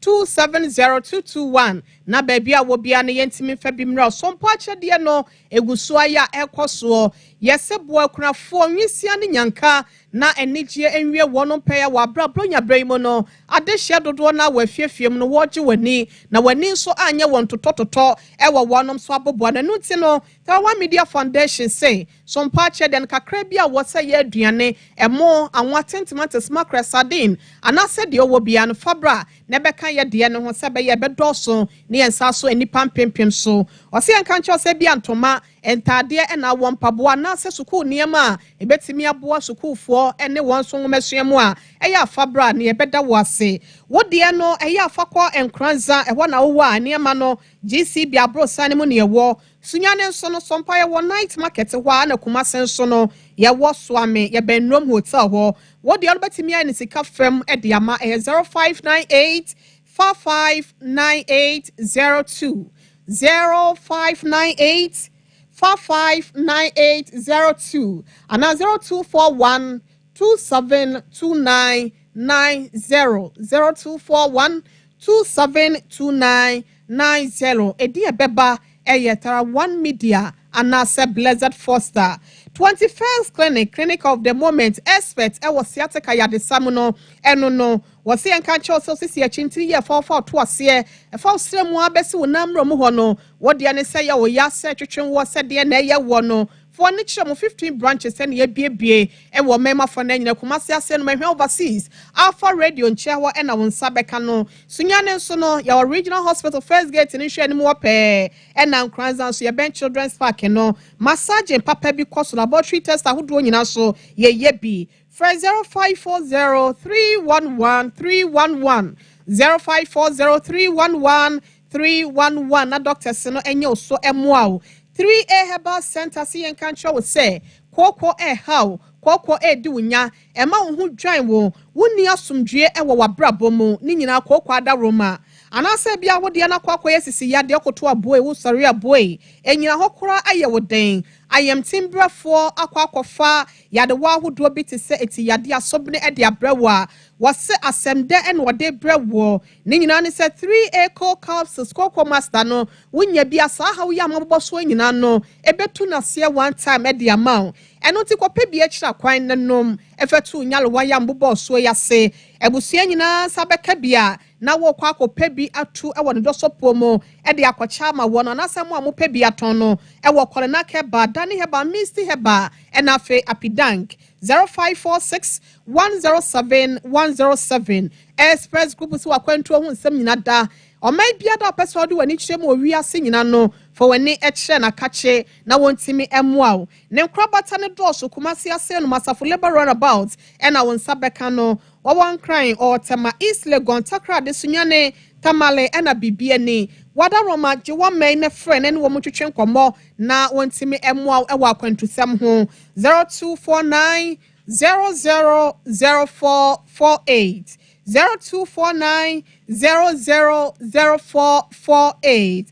0246270221 na baby a wo bia na yentime fa bi mra Sompa achede no egusu aya ekoso yesebo akunafo nwisia ne nyanka na enigye enwie wono paya wa brabronya bremo no adehye dodo na wafiefiem no woje wani na wani nso anya won totototo ewa wonom so abobo na nuti no Tawa Media Foundation say Sompa achede kakra bia wo say ye aduane emo anwatentimate smakra sardine anase de owo bia no fabra na beka ye de no ho sebe ye bedoso ne yensa so enipa mpempem so ose yanka ncho se bia ntoma entade na won paboa na se suku niema ebetimi aboa sukufo ene won so ngomesuemu a eya afabra ne ebeda wo ase wodie no eya afakọ enkranza eho na wo a niema no GCB abrosa ne mu ne ewo sunyane nso no Sompa ye wo night market ho na Kumase nso no ye wo soame ye benrom hotel ho wodie no betimi ani sika fam e de ama 0598 559802 0598 559802 and 0241 272990 0241 272990 edi ebeba eyetara 1 media anase Blessed Foster 21st clinic of the moment expert e was siateka yade samuno eno no wose enka cho so sisi achintiri ye fa to ase e fa sremu abesi wonamro mu ho no wode ne se ye wo ya se twetwen wo se de na ye wo no for ne chemo 15 branches and ye biebie e wo mema for na nyina Kumase ase no mahwe overseas Alpha Radio ncheho e na wonsa beka no sunyane nso no ya original hospital first gate ni hwe ni mu ope e na nkranza nso ye ben children's park no massage papa bi course laboratory test ahodo nyina so ye bi 0540311311 0540311311 na doctors no enye oso emoa 3A Herbal Center si yen kan cho say koko how koko di wunya ema wo hu dwan wo woni asomdwe e wo wabrabo mu ni nyina koko ada roma anase bia wo de na kwakọ yesisi yade okoto aboe wo sori aboe enyina hokora aye wo den ayem timbrafo akwakofa yade wa hodo bi te se eti yade asobne e de abrawo a wose asemde en wode brawo ni nyina ne se 3A co capsules koko master no wunya bia sa ha wo ya maboso nyina no ebetu na se one time e de amount eno ti kope bi ekira kwan nanom efetu nyalo wa ya mbobo so ya se ebusua nyina sabeka bia na wo kwa akopɛ bi atu ɛwɔ ne dɔsɔpo mu ɛde akɔkya ma wɔ no anasɛm a mo pɛ bi atɔn no ɛwɔ kɔlena kɛba dani heba misty heba ɛna afei apidank 0546 107 107 express group so akwantu ho nsɛm nyina da ɔman bia da pɛ so de wani kyerɛ mu owiase nyina no for wani ɛkyerɛ na kache na wontimi ɛmoa ne nkrabata ne dɔɔso kumasi ase no masafo labor runabout ɛna won sabeka no wɔwɔn kran ɔtema east legon takra de sunyane tamale ɛna bibie ni wada roma gye wɔmɛn ne frɛ ne wɔn twetwe nkɔmɔ na wontimi ɛmoa ɛwɔ akwantusɛm ho 0249 000448 0249 000448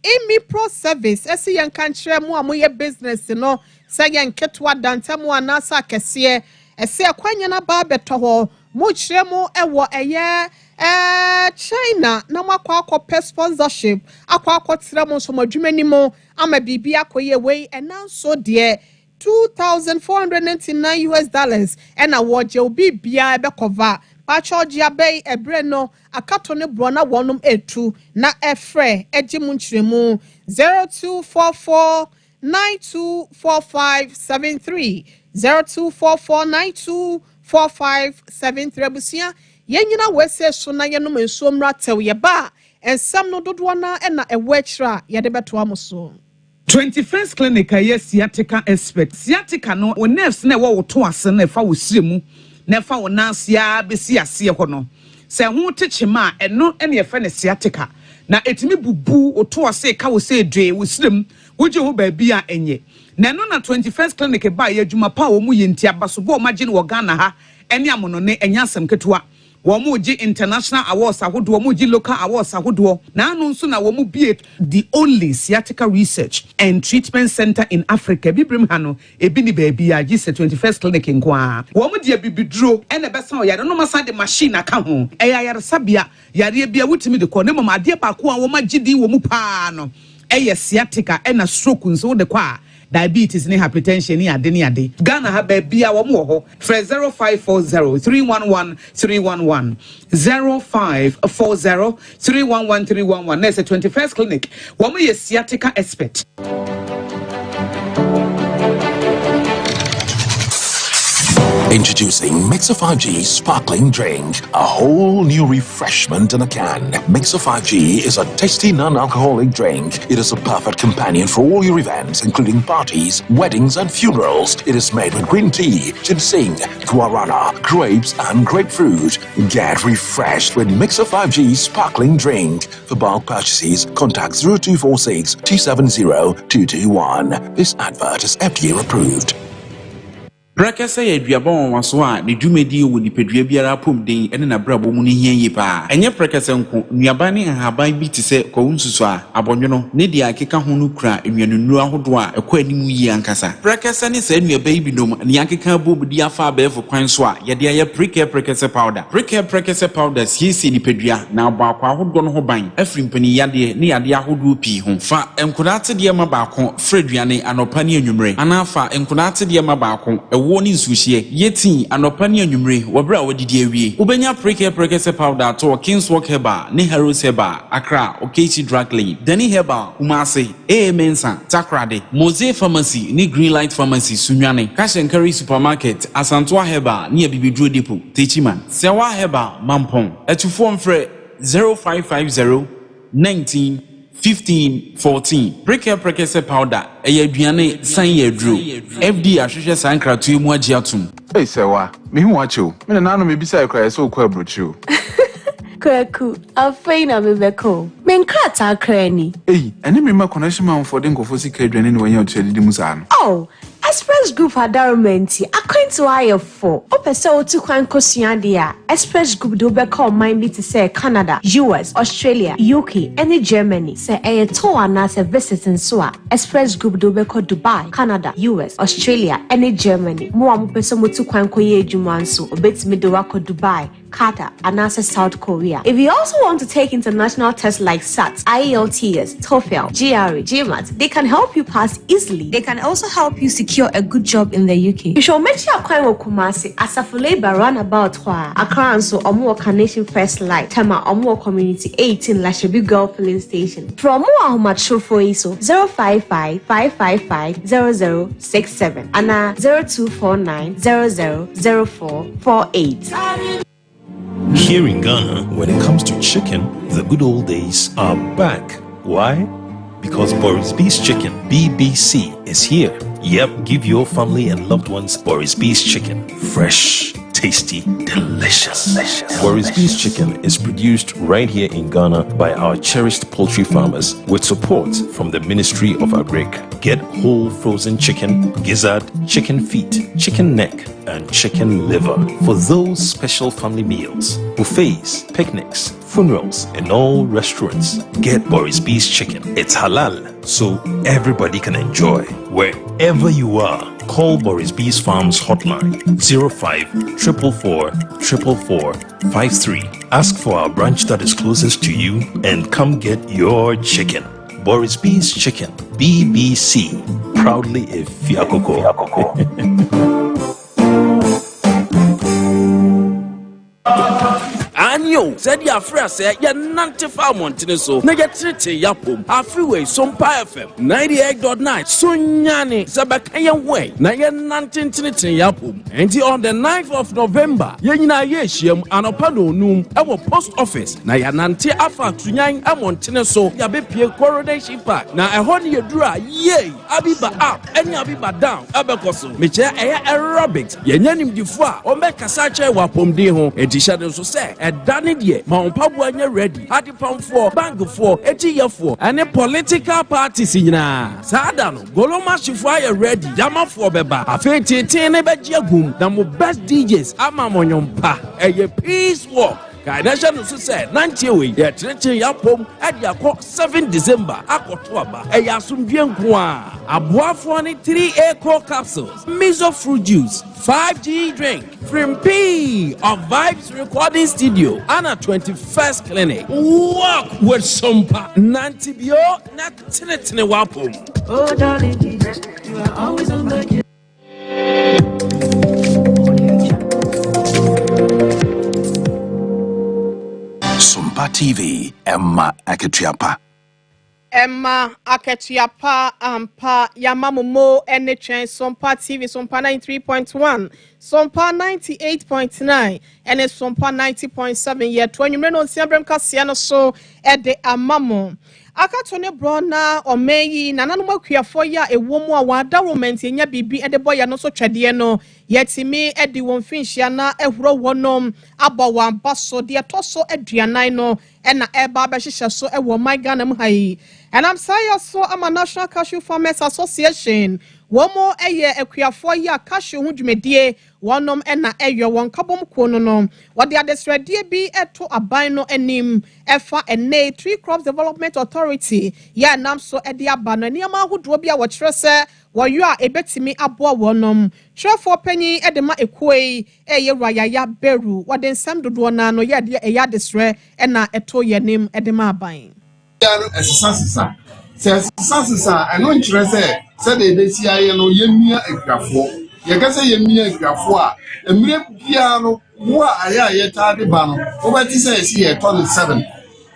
Imi Pro Service esi yan kankyerɛ mu a moyɛ business no sɛ yɛn ketwa dantamu anasa kɛseɛ esi akwanya na ba betɔ hɔ mo kyerɛ mu ɛwɔ ɛyɛ China na makɔ akɔpɛ sponsorship akɔ akɔtira mo so madwuma ni mo ama bibi akɔyɛ wei ɛnanso deɛ $2,499 ɛna wɔgye obi bia ɛbɛkɔva Pachoji abey ebreno akato ne brona wonum etu na efre ejimu nchiremu 0244 924573 0244 924573 busia yenyina wese so na yenum enso mra tew ye ba ensam no dodo na na ewechra ye de beto amoso 21st clinic aye sciatica expert sciatica no o nerves na wo to ase na fa wo siremu nefa wonasia besi ase ho no se ho techema eno ene ye fa ne sciatica na etimi bubu oto ase ka wo se dwe wo sirem woje ho ba bia enye na no na 21st clinic ba ye adwuma pa wo mu ye ntia baso bo magye ne wo Ghana ha ene amono ne enya asem ketewa wo mu gi international awards ahodo wo mu gi local awards ahodo na anu nso na wo mu bie the only sciatica research and treatment center in Africa bibrim ha no ebi ni ba bia gi 21st clinic nko a wo mu dia bibiduro ene besa o yare no masa de machine aka ho eya yare sabia yare bia wutimi de ko ne mama ade ba ko a wo magidi wo mu pa no eye sciatica ena stroke nso de kwa diabetes ni hypertension ni ade Ghana ha ba bia wo mo ho fre 0540 311 311 0540 311 311 na 21st clinic wo mo ye sciatica expert. Introducing Mixer 5G Sparkling Drink, a whole new refreshment in a can. Mixer 5G is a tasty non-alcoholic drink. It is a perfect companion for all your events, including parties, weddings, and funerals. It is made with green tea, ginseng, guarana, grapes, and grapefruit. Get refreshed with Mixer 5G Sparkling Drink. For bulk purchases, contact 0246 270 221. This advert is FDA approved. Brakasa ya duabon waso a ne dwumedi wo nipadua biara pom den ene na brabo mu ne hia yi pa enye brakasa nko nuaba ne haban bi te se ko nsusu a abonwono ne dia akeka ho no kura enwanunu ahodo a ekọ animu yi ankasa brakasa ne sa nuaba yi binom ne akeka bobudi afa abefo kwan so a ye de aye brakasa powder siesi nipadua na abo akwa ahodo no ho ban afri mpani yade ne yade ahodo pi ho fa enkodate de ma baako freduane anopa ne anwumre anafa enkodate de ma baako woni nsuhie yeti anopa ne anwumre wobra wadidi awie ubenya prekese powder to Kingswalk Herbal ne Heroes Herbal Accra Okechi Drug Lane Dani Herbal Kumase Mensa Takrade Mose Pharmacy ne Greenlight Pharmacy Sunwane Cash and Carry Supermarket Asantwa Herbal ne Bibidro Depot Techiman Sewa Herbal Mampong etufo mfre 0550 19 15-14 prekese powder aduane san yedru FD ahwehwe sankratu mu agiatum ei sewa me hu acho me na no me bisa ekra so kwa brochu Kwaku afeina mebeko menkrata krani ei ene me ma connection man for den kofo sika aduane ne wanya otwedi musa no oh Express Group adjournment according to for opese otu kwan kosua dia Express Group do be call mind to say Canada, US, Australia, UK, and Germany. Say a tour na se visiting so Express Group do be call Dubai, Canada, US, Australia, and Germany. Mo am pese mo tu kwan koye adwuma nso obetimi do wako Dubai, Qatar, and also South Korea. If you also want to take international tests like SAT, IELTS, TOEFL, GRE, GMAT, they can help you pass easily. They can also help you secure a good job in the UK. You should make sure you Kumasi, Asafo Labour roundabout Accra and so Omo Carnation First Light, Tema Omo Community 18 Lashabi Girl Filling Station. From Omo Macho for ISO 055 555 0067 and 0249 000448. Here in Ghana, when it comes to chicken, the good old days are back. Why? Because Boris B's Chicken, BBC, is here. Yep, give your family and loved ones Boris B's Chicken. Fresh, tasty, delicious. Boris B's Chicken is produced right here in Ghana by our cherished poultry farmers with support from the Ministry of Agric. Get whole frozen chicken, gizzard, chicken feet, chicken neck, and chicken liver for those special family meals, buffets, picnics, funerals, and all restaurants. Get Boris B's Chicken. It's halal, so everybody can enjoy. Wherever you are, call Boris B's Farms hotline 05-444-444-53. Ask for our branch that is closest to you and come get your chicken. Boris B's Chicken, BBC, proudly a Fiakoko. Anyo, said ya frase, ya nante fa montene so. Na ya trete ya pom. Afiwe Sompa FM 98.9. Sunyani Zabakaya way. Na ya nante trete ya pom. And on the 9th of November, ya nyina yeshiem anopano num ewo post office. Na ya nante afa tunyan amontene so. Ya be pie coronation park. Na ehon ye dura yay. Abiba up, any abiba down. Abekoso. Meche eye aerobics. Ye nyanim difua. Ome kasache wa pom di ho. Edishade so say. Dani die ma onpabu anya ready hadi pamfo bank for etiyefo ane political parties nyina saada no goloma shifo aye ready jama for beba afeti tin ne begiagum na mo best DJs ama monyompa eye peace walk Kaidasha no say 90 away ya treche ya pom ade akọ 7 December akoto aba e ya asomdwe nko a aboafo ne 3A core capsules miso fruit juice 5G drink from P of Vibes Recording Studio and a 21st clinic. Walk with Sompa Nantibio not Tinetine Wapum. Oh darling, you are always on my Sompa TV, Emma Aketiapa. Emma Aketiapa Ampa Yamamumo NHN Sompa TV Sompa 93.1 Sompa 98.9 and Sompa 90.7 yet when you know Siabrem Cassiano so at the Amamo Akatone Brona or May Nananuma for ya a woman a wada romance in ya bibi and the boy no so tradiano yet me at the one finchiana a ro wonom abawan basso dear tosso Adrianino and a eba shisha so a woman ganam high. And I'm sorry, so I'm a National Cashew Farmers Association. One more a year, a queer 4 year cashew would me dear, one nom and a year, one cabum quononom. What the other dear be a to a bino and nim, F and nay, 3 Crops Development Authority. Ya nam so at the abana near ma who drove ya what tressa, while you are a bet to me abwa one 4 penny at the ma equay, a year raya beru, what then some do one no ya dear a yardesre and a to your name at the ma buying. Sasa and no interest said they see I know yemia a grafo. Yakasa yemia grafo, a mere piano, what I yet bano, over this I see a ton 7.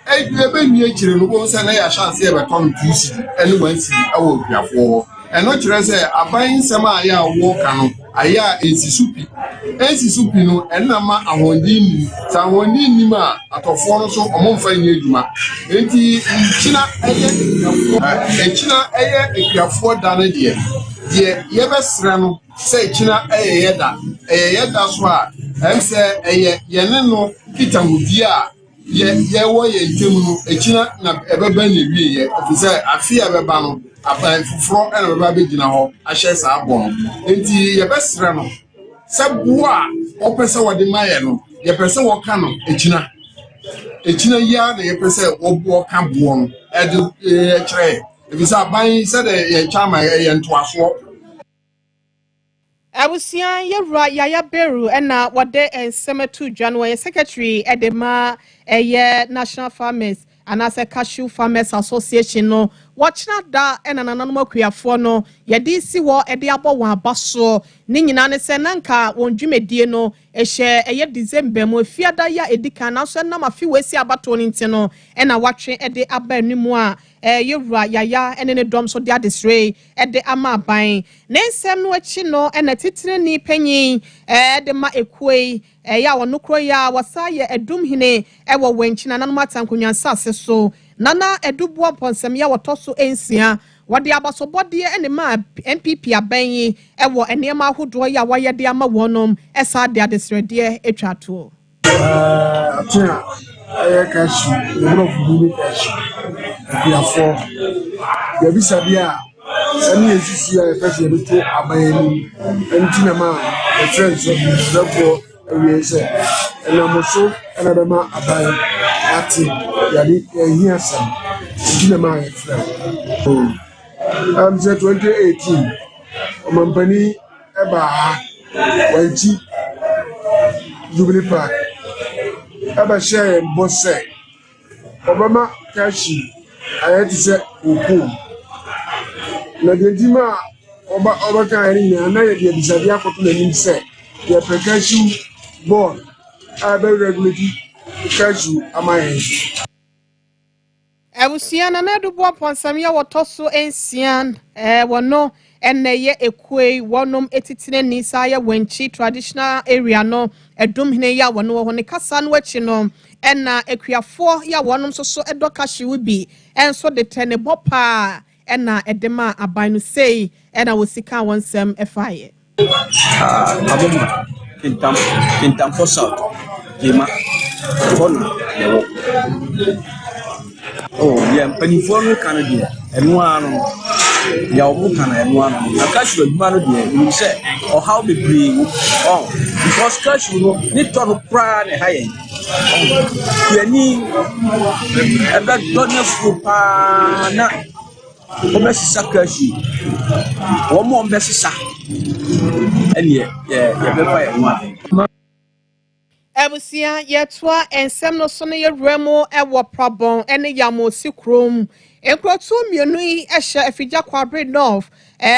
8 11 children who say I shall see a ton 2 and when see our grafo. And no interest a buying some aya walk on aya is supi. Esi supino and nama ahondini sawondini ma atofo so omonfa ni eduma enti china eye epiafo dane de yebesra no say china eye yeda so a em say eye yene no kitamudi a ye wo ye ntemu no china na ebeba na wiye to say afia beba no aban fufuro e beba be gina ho ahye sa abon enti yebesra no Sabua, opesa wadi mayeno, ye pese wakano, echina ya na ye pese obu kambuon, edu tre. If you say buying said ye chama ye ntwaso. Abusia yewra yaya beru na wode ensemetu January secretary edema National Farmers and as a Cashew Farmers Association no watchna da nananom akuafo no yedi si wo ede abo wan abaso ni nyina ne se nanka won dwumedie no ehye December mo fiada ya edika na so na mafi wesi abato ni ntino na watwe ede aba animu a yewra yaya ne dom so de adesre ede ama aban ne nsem no achi no na titire ni panyin de ma ekue ya wonokro ya wasaye edum hine ewo wenchi na nanom atankonwa sase so nana edubu aponsem ya wotoso ensia wode abasobode ene ma MPP aban ewo enema ahodo ya wayede ama wonom esa de adesrede etwato atia ayakashi no fudini kashi biafo debi sabia ani esisi ya pese beto abayeni entina ma the friends therefore we say na moso na be ma abayen ati yali ehia sam entina ma ya friend am 2018 omampani eba wanti Jubilee Park aba share bosse Obama kashi ayati se oku na dedima oba kan ni na ye de bisabi akoto na nim se ye pekashi board aba regulate kashi amaye Abusia na dubu aponsam ya wotoso ensian wono eneye ekue wonom etitine ni sa ya wenchi traditional area no edum hene ya wono ho ne kasa no achi no na ekuafo ya wonom so edoka hyewu bi enso de tene bopa na edema aban sei na wosika wonsem efaye abomma kintam for south jema kono yewo yeah panifo no kan de eno ano ya omo kan eno ano akashi aduma no de ni se o how be bring because kashi no ni to no pra ne haye yani eba donne fu pa na o mesisa kashi o mo mesisa ene ya be fa eno ano Abusia yetwa ensem no so ne yeremo ewo probon ene yamosi krom enkrotu mienu yi ehye afija kwabre north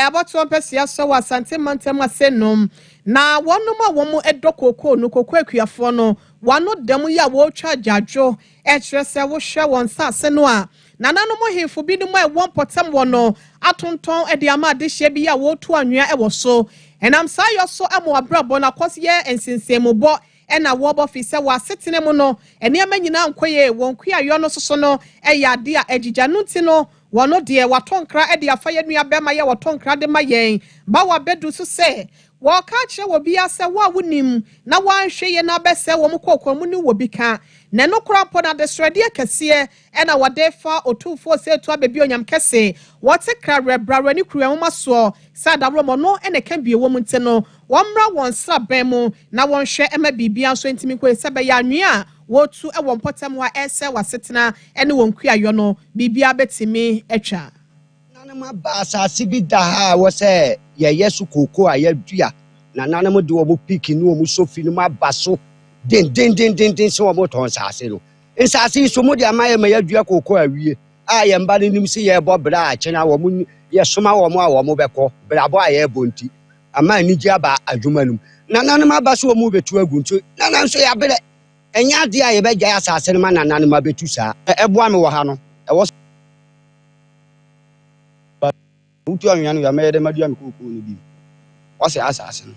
abato pesia so wasante mantem asenom na wonom a womu edokoko no kokko akuafo no wano dem ya wo twa jadwo ekyerese wo hwe won sase no a nananom hemfo bi no ma won potem wono atonton ede ama de hye bi ya wo to anwea ewo so enam sayo so amo abrabo na kwose ye ensensemubo ena wobo fi se wa setene mu no enema nyina nkoye won kua yo no soso no eya de a agija no nti no wono de watonkra e de afaye nua bema ye watonkra de mayen ba wa bedu so se wo ka kire wo bia se wa wonim na wanhwe ye na bese wo mkokko mu ni wo bika na no kura po na de srade kese ena wode fa otufo se to abebi onyam kese wote kra rebra ni kruwa mu maso sa da romo no ene kan bie wo mu nti no wamra won sra bemu na wonhwe ema bibia so ntimi ko se be ya nwea wotu e won potem wa ese wasetena ene won kua yo no bibia betimi etwa nanama ba asase bi da ha wo se ye yesu koko a ye dua na nanama de wo piki no wo sofi no mabaso den se wo mo ton sase no nsase so mo de amaye ma ye dua koko awie a ye mba ne nim se ye bo bra a chena wo mo ye soma wo mo a wo mo beko bra bo a ye bonti ama ni ji aba adwumanum na nanama ba so wo mo betu agunto na nan so ya bele enya de a ye be gya asase no ma na nanama betu sa eboa me wo ha no wo utu anwea no ya mede madua me koko no bi wase asase no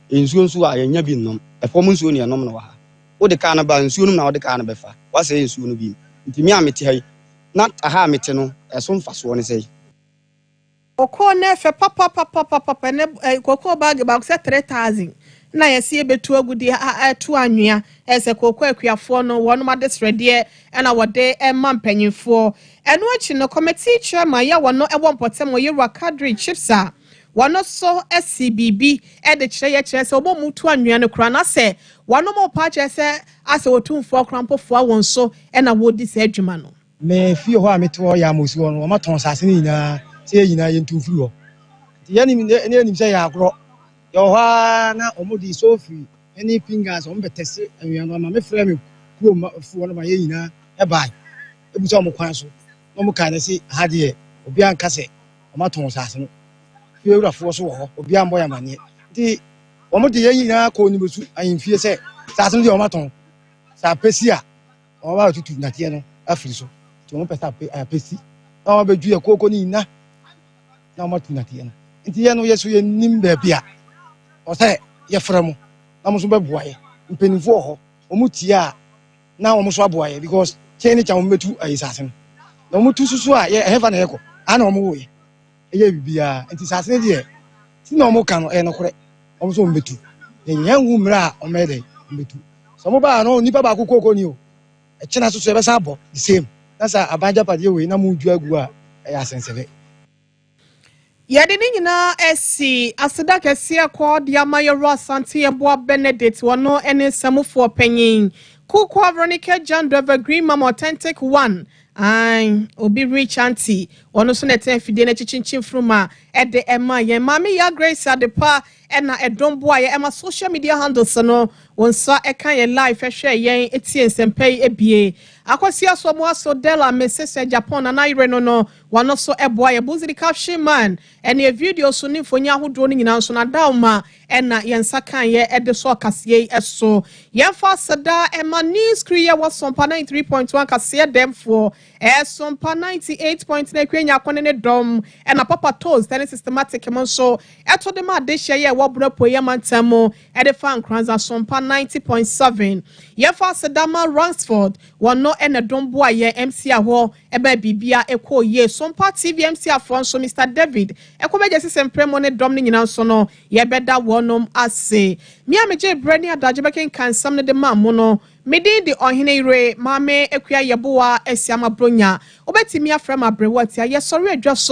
ensuo nso a yenya bi nnom efom nsuo ne enom no wa ha wo de ka na ba nsuo no na wo de ka na befa wase ensuo no bi ntimi a mete hai na aha mete no eso mfaso ne sei koko na fe papa ne koko bag ba se 3000 na yesi ebetu agudi atu anwea ese koko akuafo no wono ma desrede na wode mampanyimfo eno achi no committee chairman ya wono ewo mpotem oyerwa kadri chipsa wono so SCBB de kire se obo mutu anwea no kra na se wono mo pa kire se ase wotumfo krampofo awon so na wodi se adwuma no me fie ho a meto ya mosi ho no ma ton sase ni nyina se nyina ye ntumfiri ho yani ne nim se ya agro Yoha na omudi sofi any fingers on betese and you know my friend who one of my yina a buy. It was almost council. No more kind of see had ye Obian Casse or Maton Sasson. You are force or Obian Boy money. The omudi yina calling you I in fear say Sasson your maton. Sa Pesia or about to Natiano Afriso. To open up a pesi. Now I bet you a coconina. Now much Natiana. In the end, yes, we nimbe pia. Or say, ye framo. Namus boy, penny for Omutia. Now almost a boy because change our metu a assassin. No mutu susua, ye have an echo. I know more. Ye be a anti-assassin here. No more can or no correct. Almost on metu. The young woman or mede metu. Some of our own Nipa Coco knew. A chance to serve a sample, the same. That's a banja padio in a moon jagua. I sense of it. Yɛde ne nyinaa asi aseda kɛseɛ kɔ de ama yɛwɔ asante yɛboa Benedict wɔno ne nsamufoɔ panyin Kukwa Veronica John Driver Green Mama Authentic 1 obi rich auntie wɔno so na ɛtɛn fidie na chinchin fruma ɛde ɛma yɛn maame ya Grace Adepa ɛna ɛdɔm boa yɛ ɛma social media handles no wɔnsa ɛka yɛ live ɛhwɛ yɛn etie nsɛmpa yi ebie akwasi so mo aso Della Mrs Japan na ire no wɔno so ɛboa yɛ buziri caption man ɛne video so ne mfonya ahodoɔ no nyinaa so na dauma ɛna yɛnsa kan yɛ ɛde so akasie ɛso yɛfa sada ɛma news crew yɛ wɔ Sompa 93.1 kaseɛ dɛmfoɔ Sompa 98.9 kwenya akɔne ne dɔm ɛna papa toes tɛne systematic mo so ɛto de ma de hyɛ yɛ wɔ bropo yɛ mantamo ɛde fa nkranza Sompa 90.7 yɛfa sada ma Ransford wɔno ɛna dɔm boa yɛ MC ahɔ ɛba bibia ɛkɔ yɛ Sompa TV MC afɔ so Mr David ɛkɔbɛgye sisem premo ne dɔm ne nyina so no yɛbɛda wɔnom ase mia meje brani adagye bɛken kansam ne de ma mo no mede de ɔhene ire maame akua yɛboa asiama bronya obetimi afrɛ ma brewa tia yɛ sɔre adwa so